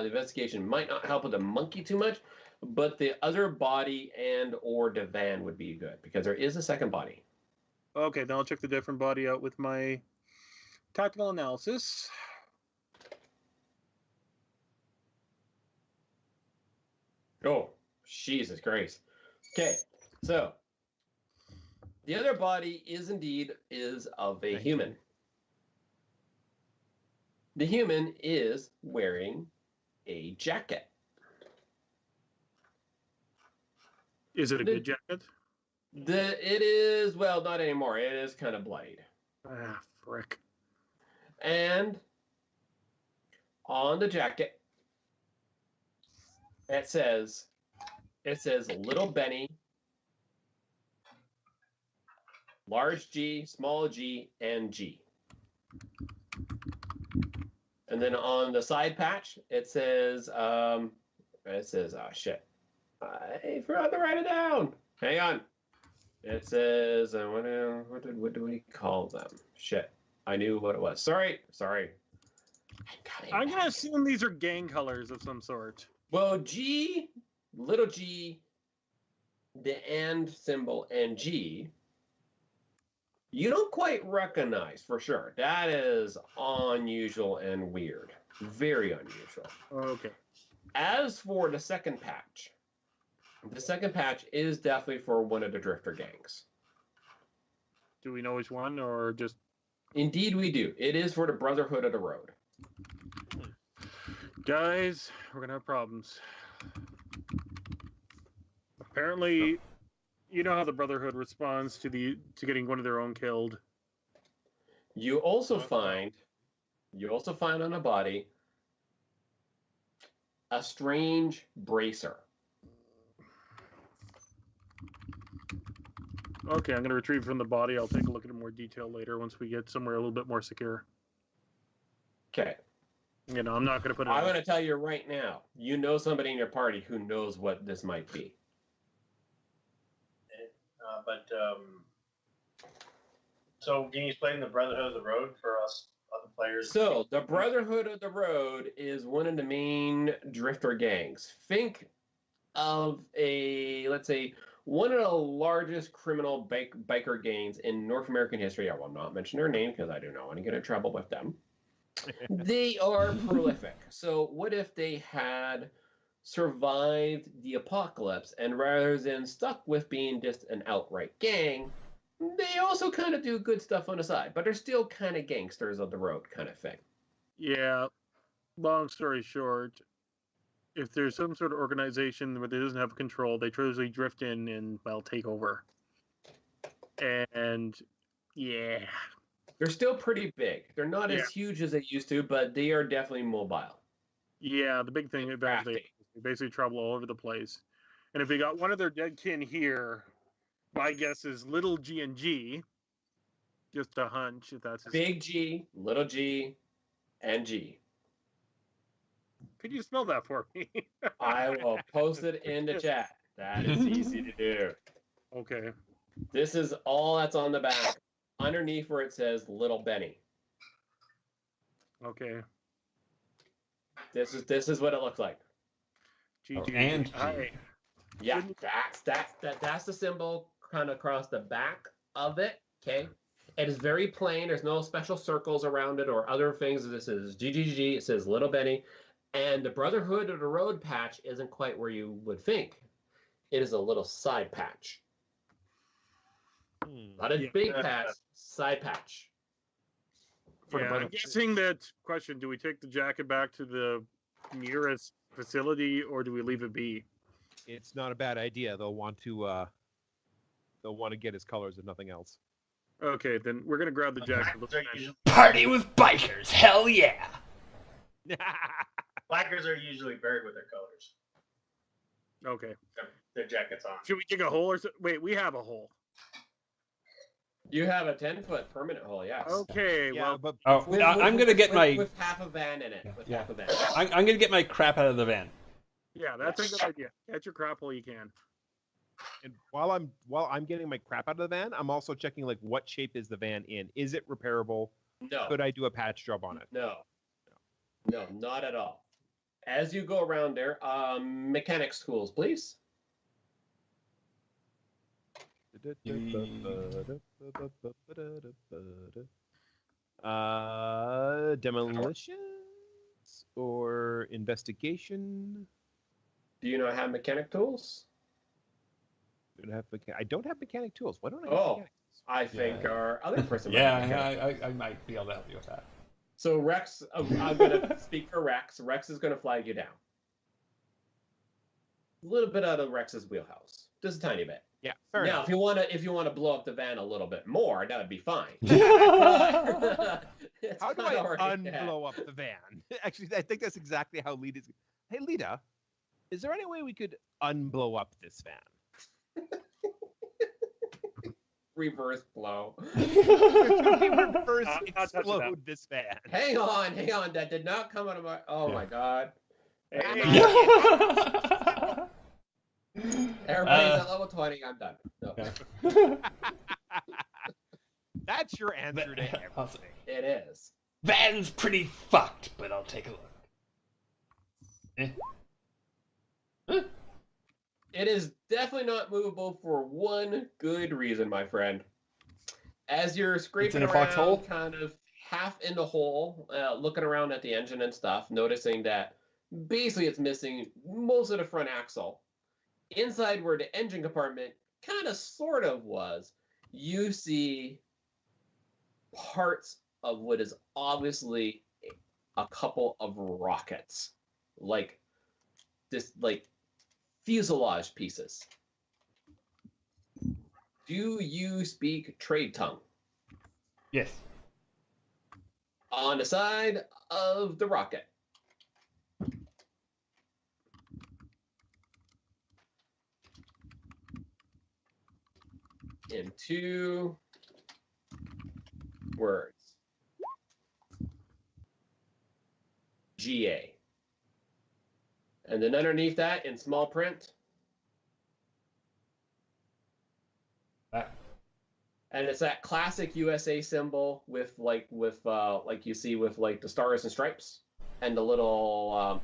Speaker 4: investigation might not help with the monkey too much, but the other body and or the van would be good because there is a second body.
Speaker 2: Okay, then I'll check the different body out with my tactical analysis.
Speaker 4: Oh, Jesus Christ. Okay, so the other body is of a human. The human is wearing a jacket.
Speaker 2: Is it a good jacket?
Speaker 4: It is, well, not anymore. It is kind of bloodied.
Speaker 2: Ah, frick.
Speaker 4: And on the jacket, it says Little Benny, large G, small G, and G. And then on the side patch, it says, oh shit, I forgot to write it down. Hang on. It says, what do we call them? Shit, I knew what it was. Sorry.
Speaker 2: I'm gonna assume these are gang colors of some sort.
Speaker 4: Well, G, little G, the and symbol, and G, you don't quite recognize for sure. That is unusual and weird. Very unusual.
Speaker 2: Okay.
Speaker 4: As for the second patch is definitely for one of the Drifter gangs.
Speaker 2: Do we know which one, or just...
Speaker 4: Indeed we do. It is for the Brotherhood of the Road.
Speaker 2: Guys, we're gonna have problems. Apparently, you know how the Brotherhood responds to getting one of their own killed.
Speaker 4: You also find on a body a strange bracer.
Speaker 2: Okay, I'm going to retrieve from the body. I'll take a look at it in more detail later once we get somewhere a little bit more secure.
Speaker 4: Okay.
Speaker 2: You know, I'm not going to put it...
Speaker 4: I'm going to tell you right now, you know somebody in your party who knows what this might be.
Speaker 5: So can you explain the Brotherhood of the Road for us other players?
Speaker 4: So the Brotherhood of the Road is one of the main Drifter gangs. Think of let's say, one of the largest criminal biker gangs in North American history. I will not mention their name because I do not want to get in trouble with them. They are prolific. So what if they had survived the apocalypse, and rather than stuck with being just an outright gang, they also kind of do good stuff on the side, but they're still kind of gangsters of the road kind of thing.
Speaker 2: Yeah. Long story short, if there's some sort of organization where they doesn't have control, they usually drift in and, well, take over. And, yeah.
Speaker 4: They're still pretty big. They're not as huge as they used to, but they are definitely mobile.
Speaker 2: Yeah, the big thing about they basically travel all over the place. And if we got one of their dead kin here, my guess is little G and G. Just a hunch, if that's...
Speaker 4: Big G, little G, and G.
Speaker 2: Could you spell that for me?
Speaker 4: I will post it in the chat. That is easy to do.
Speaker 2: Okay.
Speaker 4: This is all that's on the back. Underneath where it says Little Benny.
Speaker 2: Okay.
Speaker 4: This is what it looks like.
Speaker 2: G.
Speaker 1: Hi.
Speaker 4: Yeah, that's the symbol kind of across the back of it. Okay. It is very plain. There's no special circles around it or other things. This is GGG. It says Little Benny. And the Brotherhood of the Road patch isn't quite where you would think. It is a little side patch. Not a big patch, side patch.
Speaker 2: I'm guessing that question, do we take the jacket back to the nearest facility or do we leave it be?
Speaker 3: It's not a bad idea. They'll want to get his colors if nothing else.
Speaker 2: Okay, then we're gonna grab the jacket.
Speaker 1: Party with bikers, hell yeah!
Speaker 5: Bikers are usually buried with their colors.
Speaker 2: Okay.
Speaker 5: Their jackets on.
Speaker 2: Should we dig a hole or wait? We have a hole.
Speaker 4: You have a 10-foot permanent hole, yes.
Speaker 2: Okay,
Speaker 3: yeah,
Speaker 2: well,
Speaker 3: but
Speaker 1: I'm gonna get my
Speaker 4: with half a van in it. With half a van.
Speaker 1: I'm gonna get my crap out of the van.
Speaker 2: Yeah, that's a good idea. Get your crap hole you can.
Speaker 3: And while I'm getting my crap out of the van, I'm also checking like what shape is the van in. Is it repairable?
Speaker 4: No.
Speaker 3: Could I do a patch job on it?
Speaker 4: No, not at all. As you go around there, mechanics tools, please.
Speaker 3: Demolitions or investigation?
Speaker 4: Do you not have mechanic tools?
Speaker 3: I don't have mechanic tools. Why don't I have
Speaker 4: Oh,
Speaker 3: mechanic tools?
Speaker 4: I think our other person might
Speaker 1: Yeah,
Speaker 4: have mechanic tools.
Speaker 1: I might be able to help you with that.
Speaker 4: So Rex, I'm gonna speak for Rex. Rex is gonna flag you down. A little bit out of Rex's wheelhouse, just a tiny bit.
Speaker 3: Yeah, fair
Speaker 4: Now,
Speaker 3: enough.
Speaker 4: if you wanna blow up the van a little bit more, that would be fine.
Speaker 3: How do I unblow up the van? Actually, I think that's exactly how Lita's. Hey, Lita, is there any way we could unblow up this van?
Speaker 4: Reverse blow.
Speaker 3: Could we reverse explode this van?
Speaker 4: Hang on. That did not come out of my. Oh my god.
Speaker 2: Hey.
Speaker 4: Everybody's at level 20. I'm done. No.
Speaker 1: Yeah.
Speaker 3: That's your answer to everything.
Speaker 4: It is.
Speaker 1: Van's pretty fucked, but I'll take a look.
Speaker 4: It is definitely not movable for one good reason, my friend. As you're scraping
Speaker 1: in a
Speaker 4: around,
Speaker 1: foxhole?
Speaker 4: kind of half in the hole, looking around at the engine and stuff, noticing that basically it's missing most of the front axle. Inside where the engine compartment kind of sort of was, you see parts of what is obviously a couple of rockets, like fuselage pieces. Do you speak trade tongue?
Speaker 1: Yes.
Speaker 4: On the side of the rocket. In 2 words. GA. And then underneath that, in small print, and it's that classic USA symbol with like you see with like the stars and stripes, and the little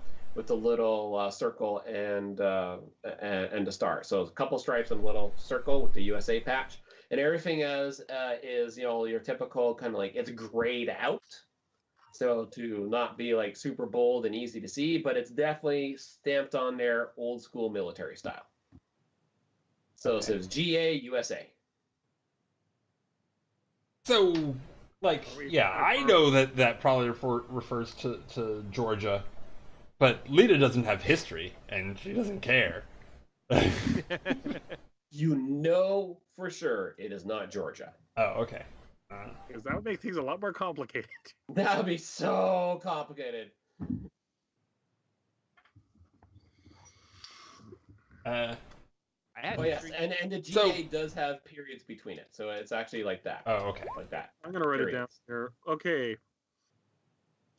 Speaker 4: circle and the star. So a couple stripes and a little circle with the USA patch, and everything is your typical kind of like it's grayed out. So to not be like super bold and easy to see, but it's definitely stamped on there old school military style. So it says GA USA.
Speaker 1: So, like, yeah, I know that probably refers to Georgia, but Lita doesn't have history, and she doesn't care.
Speaker 4: You know for sure it is not Georgia.
Speaker 1: Oh, okay.
Speaker 2: Because that would make things a lot more complicated.
Speaker 4: That would be so complicated. Oh yes, and the GA does have periods between it, so it's actually like that.
Speaker 1: Oh, okay.
Speaker 4: Like that.
Speaker 2: I'm gonna write it down here. Okay.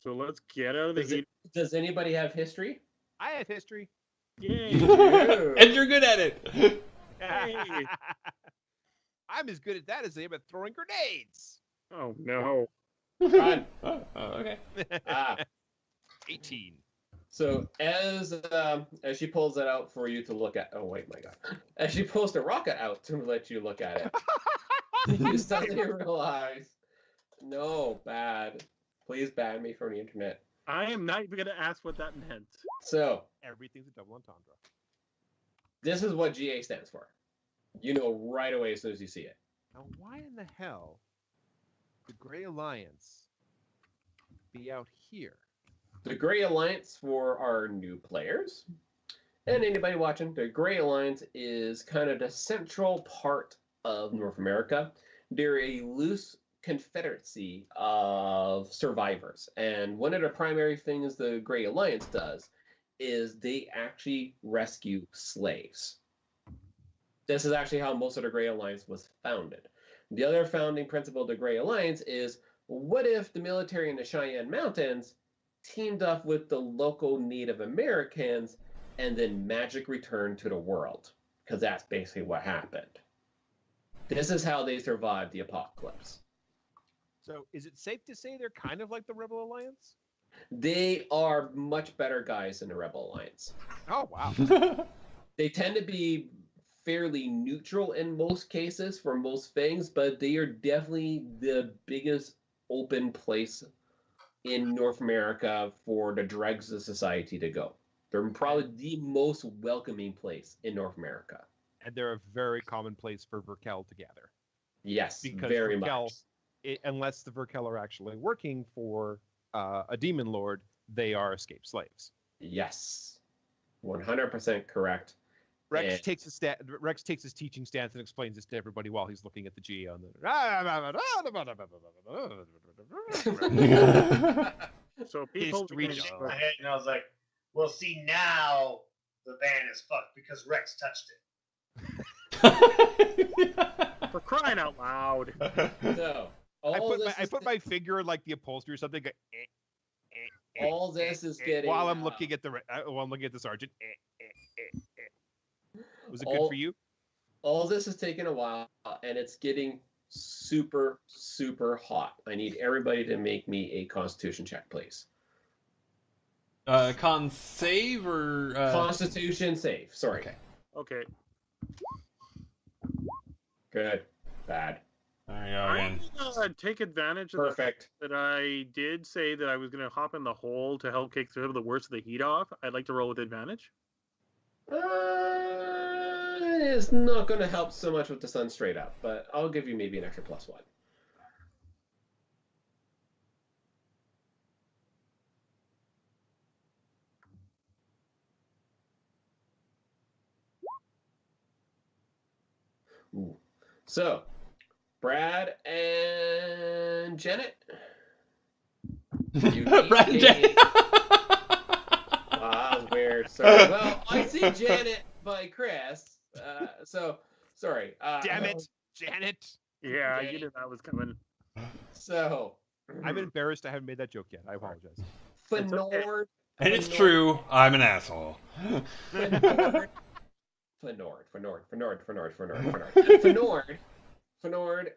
Speaker 2: So let's get out of the heat.
Speaker 4: Does anybody have history?
Speaker 3: I have history.
Speaker 2: Yay!
Speaker 1: And you're good at it.
Speaker 2: Hey.
Speaker 3: I'm as good at that as I am at throwing grenades.
Speaker 2: Oh no.
Speaker 4: Run.
Speaker 1: Oh, okay.
Speaker 3: 18.
Speaker 4: So as she pulls it out for you to look at, oh wait, my god! As she pulls the rocket out to let you look at it, you suddenly realize, no, bad. Please ban me from the internet.
Speaker 2: I am not even gonna ask what that meant.
Speaker 4: So
Speaker 3: Everything's a double entendre.
Speaker 4: this is what GA stands for. You know right away as soon as you see it.
Speaker 3: Now, why in the hell the Grey Alliance be out here?
Speaker 4: The Grey Alliance, for our new players and anybody watching, the Grey Alliance is kind of the central part of North America. They're a loose confederacy of survivors. And one of the primary things the Grey Alliance does is they actually rescue slaves. This is actually how most of the Grey Alliance was founded. The other founding principle of the Grey Alliance is, what if the military in the Cheyenne Mountains teamed up with the local Native Americans and then magic returned to the world? Because that's basically what happened. This is how they survived the apocalypse.
Speaker 3: So is it safe to say they're kind of like the Rebel Alliance?
Speaker 4: They are much better guys than the Rebel Alliance.
Speaker 3: Oh, wow.
Speaker 4: They tend to be fairly neutral in most cases for most things, but they are definitely the biggest open place in North America for the dregs of society to go. They're probably the most welcoming place in North America.
Speaker 3: And they're a very common place for Verkel to gather.
Speaker 4: Yes,
Speaker 3: Because
Speaker 4: very
Speaker 3: Verkel,
Speaker 4: much.
Speaker 3: Unless the Verkel are actually working for a demon lord, they are escaped slaves.
Speaker 4: Yes, 100% correct.
Speaker 3: Rex
Speaker 4: And-
Speaker 3: takes his teaching stance and explains this to everybody while he's looking at the GA on the.
Speaker 2: So people
Speaker 3: History
Speaker 2: can-
Speaker 3: show.
Speaker 5: My head, and I was like, "Well, see now the van is fucked because Rex touched it."
Speaker 2: for crying out loud.
Speaker 4: So,
Speaker 3: I put my finger in like the upholstery or something.
Speaker 4: all this is getting
Speaker 3: while I'm looking at the sergeant. Was it good for you?
Speaker 4: All this is taking a while, and it's getting super, super hot. I need everybody to make me a Constitution check, please.
Speaker 1: Con save or
Speaker 4: Constitution save. Sorry.
Speaker 1: Okay.
Speaker 2: Okay.
Speaker 4: Good. Bad.
Speaker 1: There you go
Speaker 2: I'm
Speaker 1: again.
Speaker 2: gonna take advantage of the
Speaker 4: Perfect.
Speaker 2: that I did say that I was gonna hop in the hole to help kick some of the worst of the heat off. I'd like to roll with advantage.
Speaker 4: It's not going to help so much with the sun straight up, but I'll give you maybe an extra +1. Ooh. So, Brad and Janet. You
Speaker 1: Brad and
Speaker 4: each
Speaker 1: Janet.
Speaker 4: That was weird. Sorry. Well, I see Janet by Chris. So, sorry.
Speaker 3: Damn it, Janet!
Speaker 2: Yeah, you knew that was coming.
Speaker 4: So,
Speaker 3: I'm embarrassed I haven't made that joke yet. I apologize.
Speaker 2: It's okay.
Speaker 4: Fenord.
Speaker 1: And it's true, I'm an asshole.
Speaker 4: Fenord,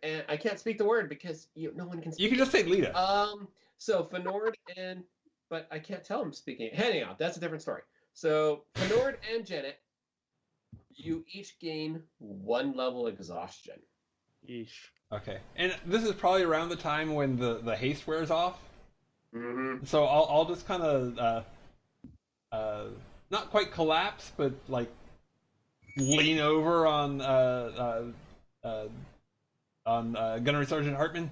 Speaker 4: and I can't speak the word because no one can speak.
Speaker 1: You can just say Lita.
Speaker 4: So Fenord but I can't tell him speaking. Hang on, that's a different story. So Fenord and Janet, you each gain 1 level exhaustion.
Speaker 2: Yeesh.
Speaker 1: Okay. And this is probably around the time when the haste wears off.
Speaker 4: Mm-hmm.
Speaker 1: So I'll just kind of not quite collapse, but like lean over on Gunnery Sergeant Hartman.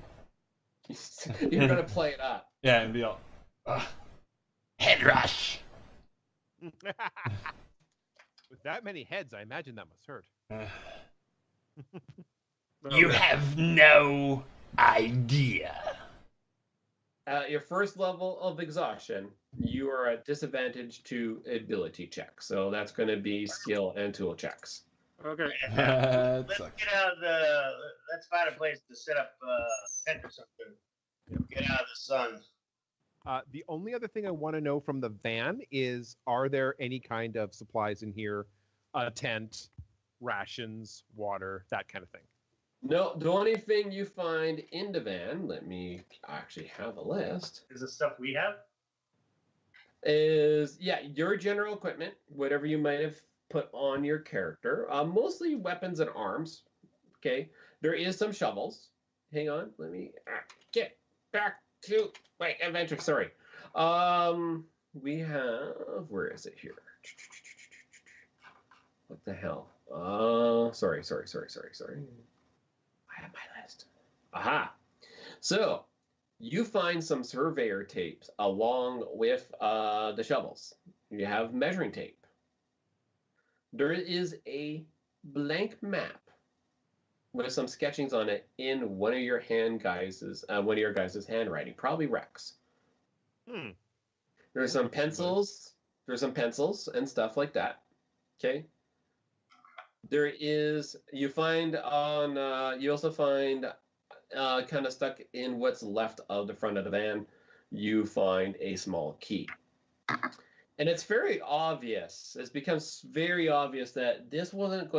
Speaker 4: You're gonna play it up.
Speaker 1: Yeah, and be all head rush.
Speaker 3: With that many heads, I imagine that must hurt.
Speaker 1: You have no idea.
Speaker 4: Your first level of exhaustion, you are at disadvantage to ability checks. So that's going to be skill and tool checks.
Speaker 2: Okay.
Speaker 1: That
Speaker 5: Let's
Speaker 1: sucks.
Speaker 5: get out of the. Let's find a place to set up a tent or something. Get out of the sun.
Speaker 3: The only other thing I want to know from the van is, are there any kind of supplies in here? A tent, rations, water, that kind of thing.
Speaker 4: No, the only thing you find in the van, let me actually have a list,
Speaker 5: Is the stuff we have?
Speaker 4: is, your general equipment, whatever you might have put on your character, mostly weapons and arms, okay? There is some shovels. Hang on, let me get back to my adventure, sorry. We have, where is it here? What the hell? Sorry. I have my list. Aha. So, you find some surveyor tapes along with the shovels. You have measuring tape. There is a blank map with some sketchings on it in one of your guys' handwriting, probably Rex. There's some pencils. There's some pencils and stuff like that. Okay. There is, you also find kind of stuck in what's left of the front of the van, you find a small key. And it's very obvious, it becomes very obvious that this wasn't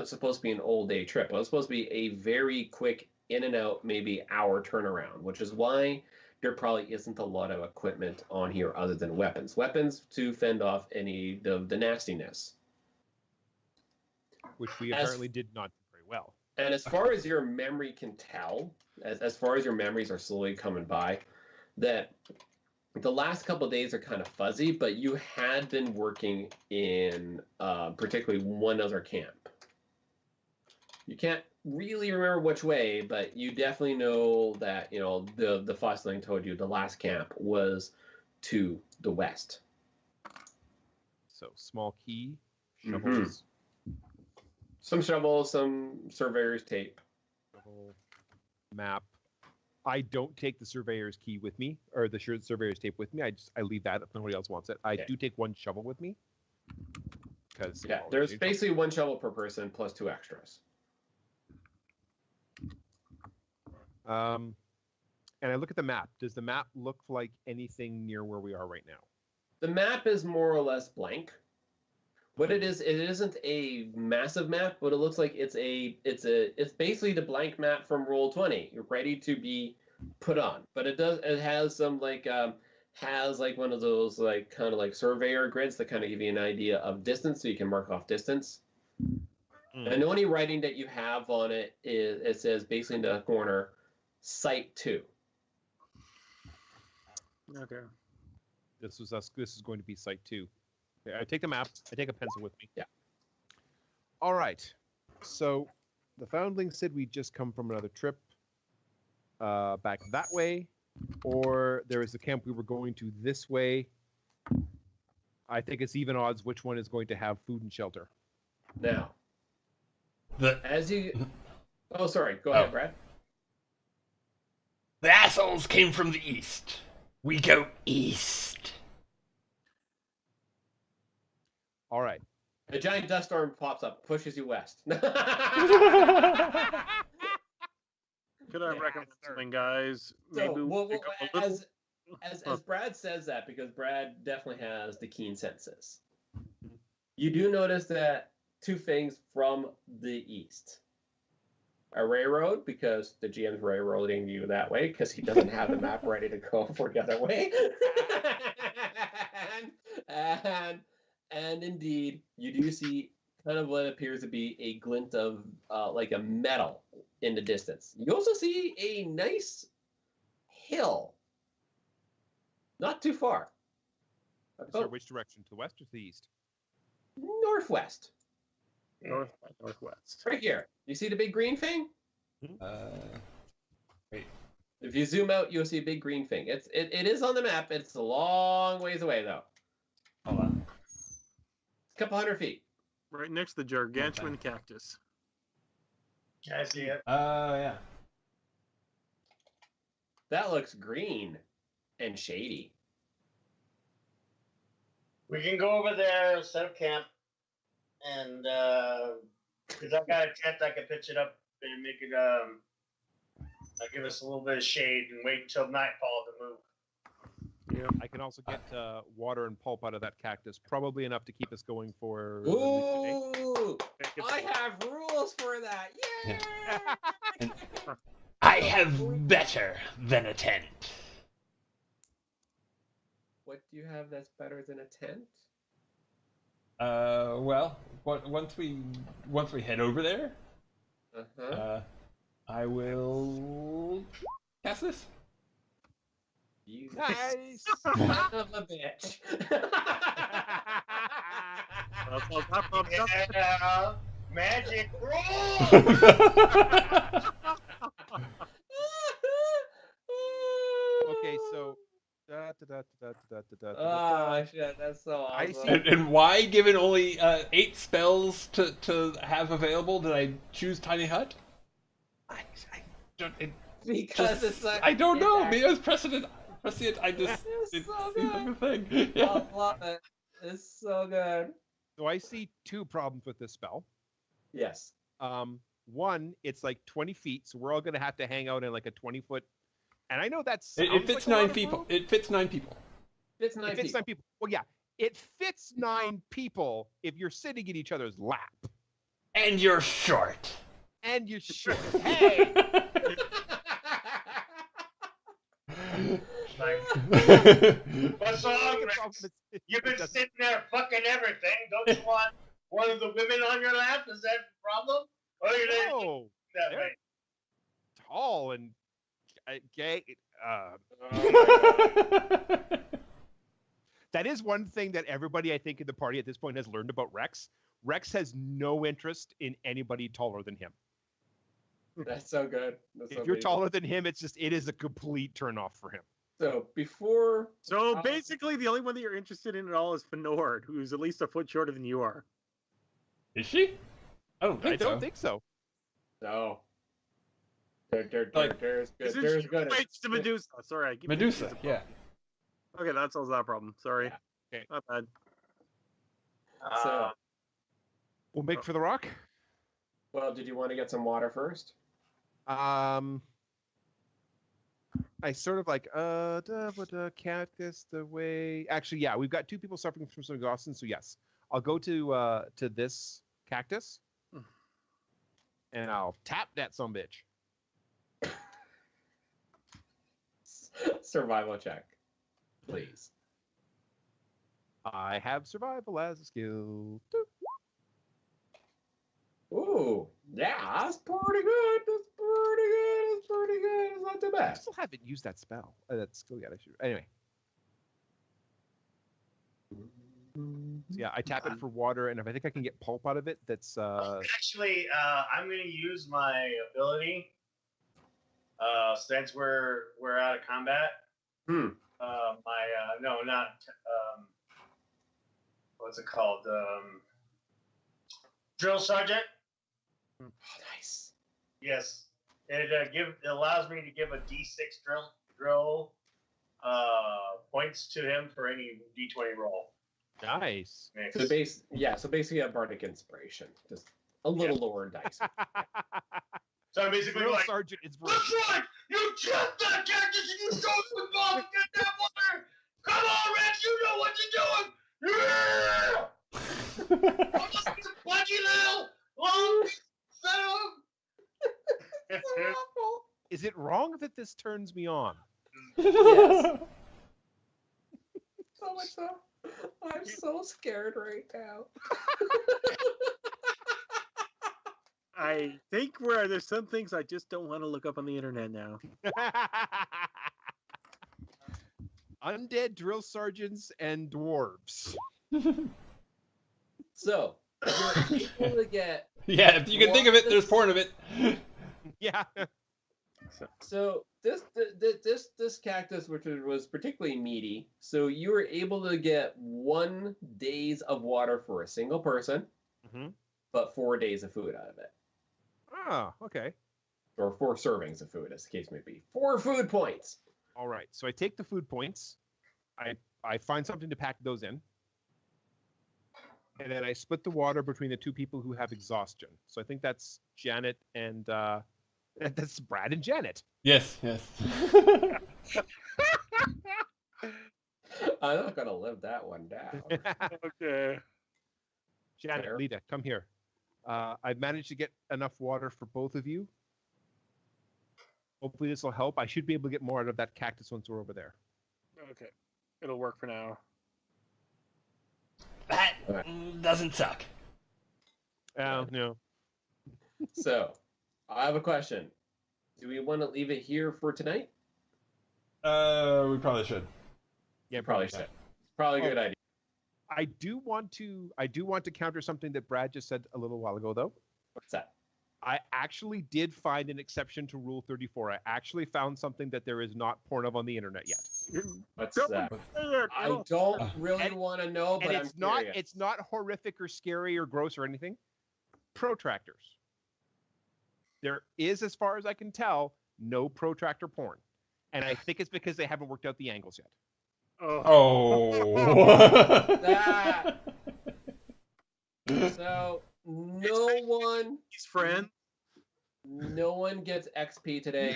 Speaker 4: supposed to be an all day trip. It was supposed to be a very quick in and out, maybe hour turnaround, which is why there probably isn't a lot of equipment on here other than weapons. Weapons to fend off any the nastiness.
Speaker 3: which we apparently did not do very well.
Speaker 4: And as far as your memory can tell, as far as your memories are slowly coming by, that the last couple of days are kind of fuzzy, but you had been working in particularly one other camp. You can't really remember which way, but you definitely know that, you know, the fossiling told you the last camp was to the west.
Speaker 3: So small key, shovels.
Speaker 4: Some shovels, some surveyor's tape.
Speaker 3: Shovel, map. I don't take the surveyor's key with me, or the surveyor's tape with me. I leave that if nobody else wants it. I do take one shovel with me. Because
Speaker 4: there's basically one shovel per person plus 2 extras.
Speaker 3: And I look at the map. Does the map look like anything near where we are right now?
Speaker 4: The map is more or less blank. What it is, it isn't a massive map, but it looks like it's basically the blank map from Roll20. You're ready to be put on, but it has some has one of those kind of surveyor grids that kind of give you an idea of distance, so you can mark off distance. And the only writing that you have on it says basically in the corner, Site 2.
Speaker 2: Okay.
Speaker 3: This is going to be Site 2. I take the map. I take a pencil with me.
Speaker 4: Yeah.
Speaker 3: All right. So the foundling said we'd just come from another trip back that way, or there is a camp we were going to this way. I think it's even odds which one is going to have food and shelter.
Speaker 4: Now, as you... Oh, sorry. Go ahead, Brad.
Speaker 1: The assholes came from the east. We go east.
Speaker 3: All right.
Speaker 4: A giant dust storm pops up, pushes you west.
Speaker 2: Could I recommend something, guys? Maybe
Speaker 4: as Brad says that, because Brad definitely has the keen senses, you do notice that 2 things from the east. A railroad, because the GM's railroading you that way, because he doesn't have the map ready to go for the other way. And indeed, you do see kind of what appears to be a glint of a metal in the distance. You also see a nice hill, not too far.
Speaker 3: So which direction? To the west or to the east?
Speaker 4: Northwest.
Speaker 2: Northwest.
Speaker 4: Right here. You see the big green thing?
Speaker 1: Wait.
Speaker 4: If you zoom out, you'll see a big green thing. It is on the map. It's a long ways away, though.
Speaker 1: Hold on.
Speaker 4: A couple 100 feet.
Speaker 2: Right next to the gargantuan cactus.
Speaker 5: I see it.
Speaker 1: Yeah.
Speaker 4: That looks green and shady.
Speaker 5: We can go over there, set up camp, and because I've got a tent, I can pitch it up and make it give us a little bit of shade and wait until nightfall to move.
Speaker 2: Yeah.
Speaker 3: I can also get water and pulp out of that cactus, probably enough to keep us going for.
Speaker 4: Ooh! I have rules for that. Yay!
Speaker 1: I have better than a tent.
Speaker 4: What do you have that's better than a tent?
Speaker 1: Well, once we head over there, I will cast this.
Speaker 4: You
Speaker 3: Nice.
Speaker 4: son of a bitch.
Speaker 5: Yeah, magic roll.
Speaker 3: Okay, so.
Speaker 4: Oh shit, that's so awesome.
Speaker 3: I see.
Speaker 1: And why, given only 8 spells to have available, did I choose Tiny Hut? I don't.
Speaker 4: Because it's like
Speaker 1: I don't know. Maybe it was precedent. I just
Speaker 4: It's so
Speaker 1: seems like
Speaker 4: good.
Speaker 1: a thing. Yeah.
Speaker 4: I love it. It's so good.
Speaker 3: So I see 2 problems with this spell.
Speaker 4: Yes.
Speaker 3: One, it's like 20 feet, so we're all gonna have to hang out in like a 20-foot. And I know that's
Speaker 1: It fits 9 people. It fits 9 people.
Speaker 4: It's 9
Speaker 3: It fits
Speaker 4: people.
Speaker 3: 9 people. Well, yeah, it fits 9 people if you're sitting in each other's lap.
Speaker 1: And you're short.
Speaker 3: And you're short. Hey!
Speaker 5: What's wrong? You've been sitting there fucking everything. Don't you want one of the women on your lap? Is that a problem? Or are you gonna
Speaker 3: Oh,
Speaker 5: that
Speaker 3: they're
Speaker 5: way?
Speaker 3: tall and gay. That is one thing that everybody, I think, in the party at this point has learned about Rex. Rex has no interest in anybody taller than him.
Speaker 4: That's so good. That's
Speaker 3: If
Speaker 4: so
Speaker 3: you're
Speaker 4: amazing.
Speaker 3: taller than him, it is a complete turnoff for him.
Speaker 4: So before.
Speaker 2: So basically, the only one that you're interested in at all is Fenord, who's at least a foot shorter than you are.
Speaker 1: Is she? I don't think
Speaker 3: I don't think so.
Speaker 4: No. There's
Speaker 2: Isn't
Speaker 4: good.
Speaker 2: she relates to Medusa? Sorry, I keep
Speaker 1: Medusa,
Speaker 2: confusing.
Speaker 1: yeah.
Speaker 2: Okay, that solves that problem. Sorry.
Speaker 3: Yeah. Okay.
Speaker 2: Not bad.
Speaker 4: So,
Speaker 3: We'll make for the rock.
Speaker 4: well, did you want to get some water first?
Speaker 3: I sort of like cactus the way. Actually, yeah, we've got two people suffering from some exhaustion, so yes, I'll go to this cactus, and I'll tap that some bitch.
Speaker 4: Survival check, please.
Speaker 3: I have survival as a skill.
Speaker 4: Ooh, yeah, that's pretty good. That's pretty good. That's pretty good. It's not too
Speaker 3: I
Speaker 4: bad.
Speaker 3: still haven't used that spell, that skill yet. I should. Anyway, so yeah, I tap it for water, and if I think I can get pulp out of it, that's
Speaker 5: Actually, I'm going to use my ability since we're out of combat. No, not what's it called? Drill sergeant.
Speaker 4: Oh, nice.
Speaker 5: Yes, it allows me to give a D6 drill points to him for any D20 roll.
Speaker 3: nice.
Speaker 4: So basically a bardic inspiration, just a little lower dice.
Speaker 5: So I'm basically
Speaker 3: Drill
Speaker 5: like,
Speaker 3: sergeant is
Speaker 5: that's right! You jumped that cactus and you showed me ball to get that water! Come on, Rex, you know what you're doing! Yeah! Pudgy little long son
Speaker 3: Is it wrong that this turns me on?
Speaker 4: Yes. So much so. I'm so scared right now.
Speaker 2: I think there's some things I just don't want to look up on the internet now.
Speaker 3: Undead drill sergeants and dwarves.
Speaker 4: So you're able to get.
Speaker 1: Yeah, if you can think of it, there's porn of it.
Speaker 3: Yeah.
Speaker 4: So this cactus, which was particularly meaty, so you were able to get 1 days of water for a single person, but 4 days of food out of it.
Speaker 3: Oh, okay.
Speaker 4: Or 4 servings of food, as the case may be. 4 food points.
Speaker 3: All right. So I take the food points. I find something to pack those in. And then I split the water between the two people who have exhaustion. So I think that's Janet and that's Brad and Janet.
Speaker 1: Yes, yes.
Speaker 4: I'm not gonna live that one down.
Speaker 2: Okay.
Speaker 3: Janet,
Speaker 4: Fair.
Speaker 3: Lita, come here. I've managed to get enough water for both of you. Hopefully this will help. I should be able to get more out of that cactus once we're over there.
Speaker 2: Okay. It'll work for now.
Speaker 1: That doesn't suck.
Speaker 3: No.
Speaker 4: So, I have a question. Do we want to leave it here for tonight?
Speaker 1: We probably should.
Speaker 3: Yeah,
Speaker 4: Probably should. Probably a good idea.
Speaker 3: I do want to counter something that Brad just said a little while ago, though.
Speaker 4: What's that?
Speaker 3: I actually did find an exception to Rule 34. I actually found something that there is not porn of on the internet yet.
Speaker 4: What's that? I don't really want to know, but
Speaker 3: And it's not horrific or scary or gross or anything. Protractors. There is, as far as I can tell, no protractor porn. And I think it's because they haven't worked out the angles yet.
Speaker 1: Oh.
Speaker 4: That. So no one.
Speaker 2: He's friend.
Speaker 4: No one gets XP today.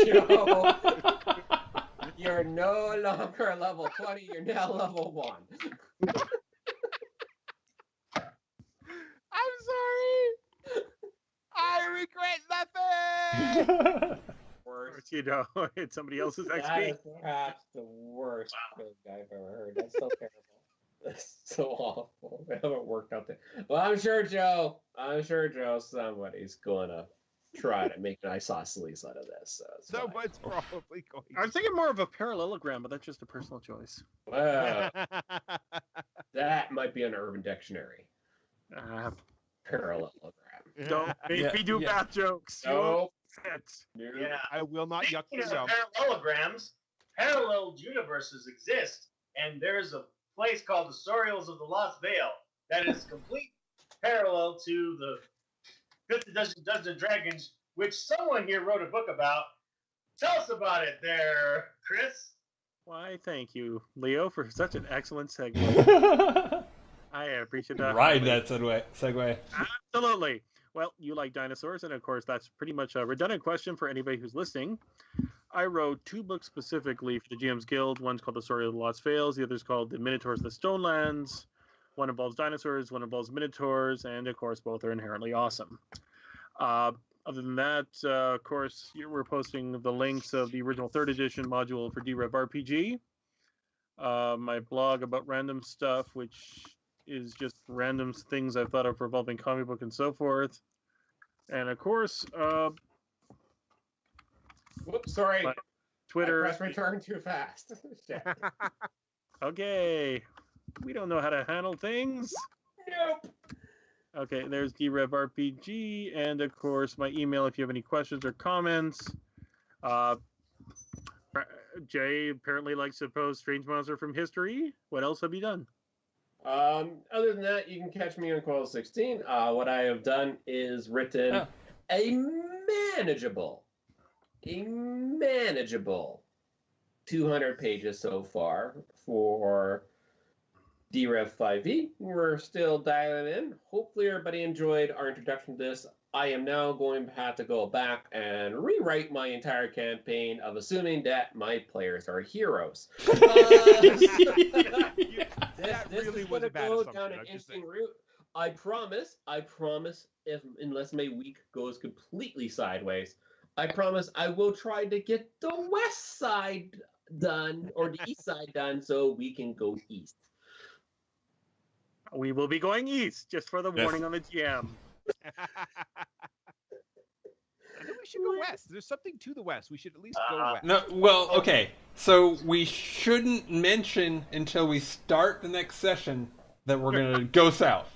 Speaker 4: Joe, you're no longer level 20. You're now level 1.
Speaker 3: I'm sorry. I regret nothing.
Speaker 4: Worst.
Speaker 2: You know, it's somebody else's
Speaker 4: That
Speaker 2: XP.
Speaker 4: is perhaps the worst thing I've ever heard. That's so terrible. That's so awful. We haven't worked out there. Well, I'm sure Joe, somebody's going to try to make an isosceles out of this. So it's fine.
Speaker 3: Someone's probably going.
Speaker 2: I was thinking more of a parallelogram, but that's just a personal choice.
Speaker 4: Wow, that might be an Urban Dictionary. Parallelogram.
Speaker 2: Don't make me do bad jokes.
Speaker 4: No.
Speaker 5: Yeah.
Speaker 3: I will not yuck
Speaker 5: Speaking
Speaker 3: yourself.
Speaker 5: of parallelograms, parallel universes exist, and there's a place called the Sorials of the Lost Vale that is complete parallel to the Fifth Edition Dungeons and Dragons, which someone here wrote a book about. Tell us about it there, Chris.
Speaker 2: Why, thank you, Leo, for such an excellent segue. I appreciate that.
Speaker 1: Ride that segue.
Speaker 2: Absolutely. Well, you like dinosaurs, and of course, that's pretty much a redundant question for anybody who's listening. I wrote 2 books specifically for the GM's Guild. One's called The Story of the Lost Vales. The other's called The Minotaurs of the Stonelands. One involves dinosaurs, one involves minotaurs, and of course, both are inherently awesome. Other than that, of course, we're posting the links of the original 3rd edition module for DREV RPG. My blog about random stuff, which is just random things I've thought of revolving comic book and so forth. And of course,
Speaker 4: Whoops, sorry.
Speaker 2: Twitter.
Speaker 4: I pressed return too fast.
Speaker 2: Okay. We don't know how to handle things.
Speaker 4: Nope.
Speaker 2: Okay, there's DREV RPG, and of course my email if you have any questions or comments. Jay apparently likes to post Strange Monster from History. What else have you done?
Speaker 4: Other than that, you can catch me on Coil 16. What I have done is written a manageable 200 pages so far for DREV 5e. We're still dialing in. Hopefully everybody enjoyed our introduction to this. I am now going to have to go back and rewrite my entire campaign of assuming that my players are heroes.
Speaker 3: That
Speaker 4: this
Speaker 3: really
Speaker 4: is
Speaker 3: was
Speaker 4: going to
Speaker 3: a bad
Speaker 4: go
Speaker 3: assumption,
Speaker 4: down an
Speaker 3: I'm just
Speaker 4: interesting route. I promise, unless my week goes completely sideways, I promise I will try to get the west side done, or the east side done, so we can go east.
Speaker 2: We will be going east, just for the warning on the GM.
Speaker 3: I think we should go west. There's something to the west. We should at least go west.
Speaker 1: No, well, okay. So we shouldn't mention until we start the next session that we're gonna go south.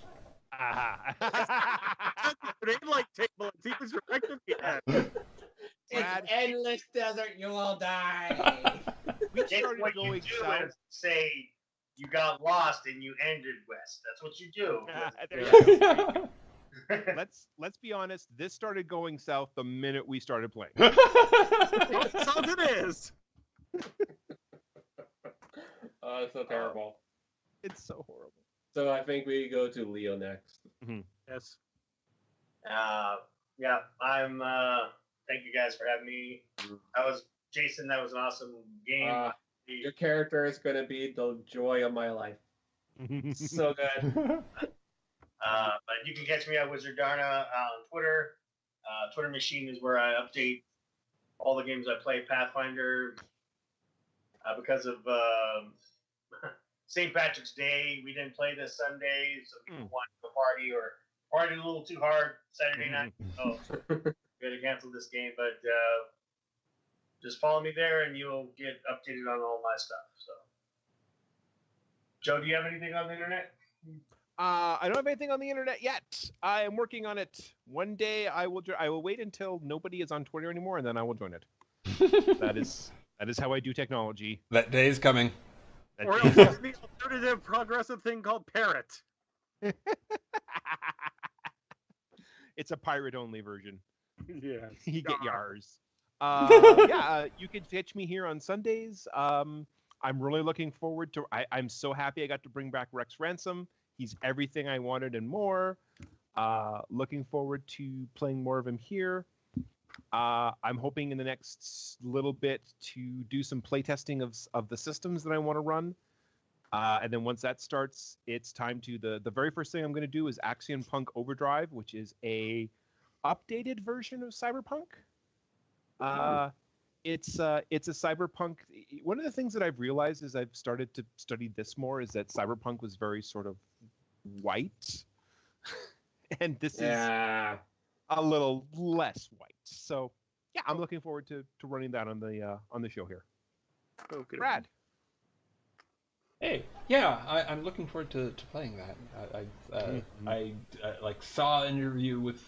Speaker 2: Like table, see whose perspective you have.
Speaker 4: It's endless desert, you will die.
Speaker 3: We
Speaker 5: Jake,
Speaker 3: started
Speaker 5: what you
Speaker 3: going
Speaker 5: do
Speaker 3: south.
Speaker 5: is say you got lost and you ended west. That's what you do.
Speaker 3: There you go. Let's be honest. This started going south the minute we started playing.
Speaker 2: That's all it is.
Speaker 4: Oh, it's so terrible.
Speaker 3: It's so horrible.
Speaker 4: So I think we go to Leo next.
Speaker 2: Yes.
Speaker 5: Yeah, I'm. Thank you guys for having me. That was Jason. That was an awesome game.
Speaker 4: Your character is going to be the joy of my life. So good.
Speaker 5: But you can catch me at Wizard Darna on Twitter. Twitter Machine is where I update all the games I play. Pathfinder. Because of St. Patrick's Day, we didn't play this Sunday, so people wanted to party or party a little too hard Saturday night. So we had to cancel this game, but just follow me there and you'll get updated on all my stuff. So, Joe, do you have anything on the internet?
Speaker 3: I don't have anything on the internet yet. I am working on it. One day I will wait until nobody is on Twitter anymore, and then I will join it. That is how I do technology.
Speaker 1: That day is coming.
Speaker 2: Or else there's the alternative progressive thing called Parrot.
Speaker 3: It's a pirate-only version.
Speaker 2: Yeah.
Speaker 3: You get yours. You can catch me here on Sundays. I'm really looking forward to. I'm so happy I got to bring back Rex Ransom. He's everything I wanted and more. Looking forward to playing more of him here. I'm hoping in the next little bit to do some playtesting of the systems that I want to run. And then once that starts, it's time to the very first thing I'm going to do is Axiom Punk Overdrive, which is a updated version of Cyberpunk. It's a cyberpunk. One of the things that I've realized as I've started to study this more is that cyberpunk was very sort of white, and this is
Speaker 4: Yeah.
Speaker 3: a little less white. So yeah, I'm looking forward to running that on the show here.
Speaker 2: Okay.
Speaker 3: Brad.
Speaker 1: Hey, yeah, I'm looking forward to playing that. I like saw an interview with,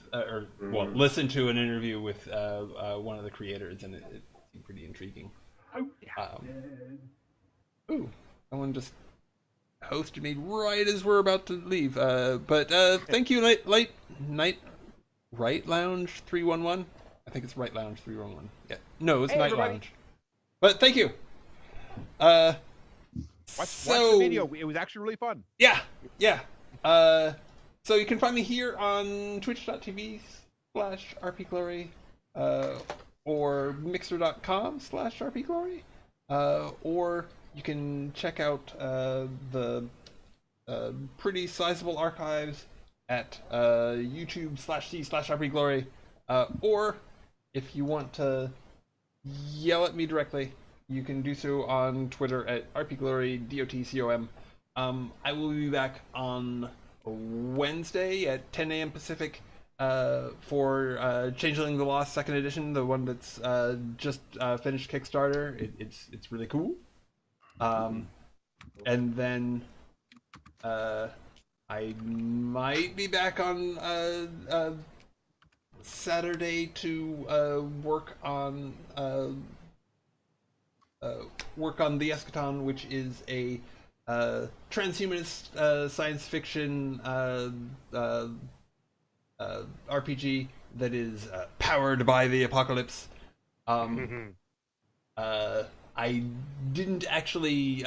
Speaker 1: listened to an interview with one of the creators, and it seemed pretty intriguing. Ooh, someone just hosted me right as we're about to leave. But thank you, Right Lounge 311. I think it's Right Lounge 311. Yeah, no, it's
Speaker 3: Hey,
Speaker 1: Night
Speaker 3: everybody.
Speaker 1: Lounge. But thank you.
Speaker 3: Watch the video. It was actually really fun.
Speaker 1: Yeah. So you can find me here on twitch.tv/rpglory, or mixer.com/rpglory, or you can check out the pretty sizable archives at YouTube/C/rpglory, or if you want to yell at me directly, you can do so on Twitter at rpglory, DOTCOM. I will be back on Wednesday at 10 a.m. Pacific for Changeling the Lost 2nd Edition, the one that's just finished Kickstarter. It's really cool. And then I might be back on Saturday to work on the Eschaton, which is a transhumanist science fiction RPG that is powered by the apocalypse. I didn't actually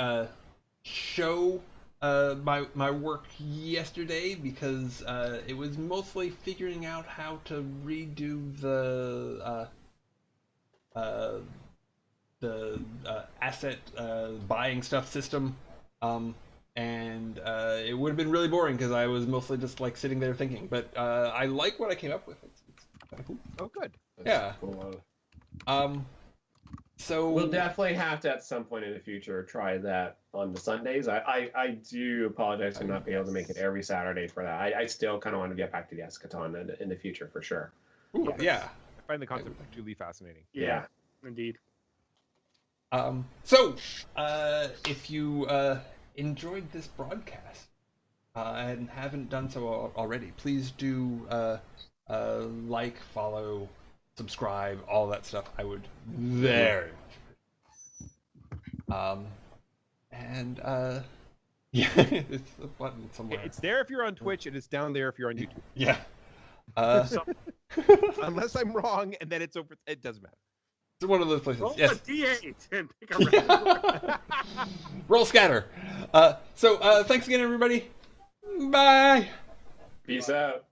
Speaker 1: show my work yesterday because it was mostly figuring out how to redo the asset buying stuff system, and it would have been really boring because I was mostly just like sitting there thinking. But I like what I came up with. It's kind of cool.
Speaker 3: Oh, good.
Speaker 1: Yeah.
Speaker 4: Cool.
Speaker 1: So
Speaker 4: We'll definitely have to at some point in the future try that on the Sundays. I do apologize for not being able to make it every Saturday for that. I still kind of want to get back to the Eschaton in the future for sure.
Speaker 1: Ooh, yeah.
Speaker 3: I find the concept truly fascinating.
Speaker 2: Yeah, indeed.
Speaker 1: So if you enjoyed this broadcast and haven't done so already, please do like, follow, subscribe, all that stuff. I would very much. And yeah, it's a button somewhere.
Speaker 3: It's there if you're on Twitch, and it's down there if you're on YouTube.
Speaker 1: Yeah.
Speaker 3: Unless I'm wrong, and then it's over. It doesn't matter.
Speaker 1: It's one of those places.
Speaker 2: Roll
Speaker 1: Yes.
Speaker 2: a D8 and pick a random.
Speaker 1: Roll scatter. So thanks again, everybody. Bye.
Speaker 4: Peace out.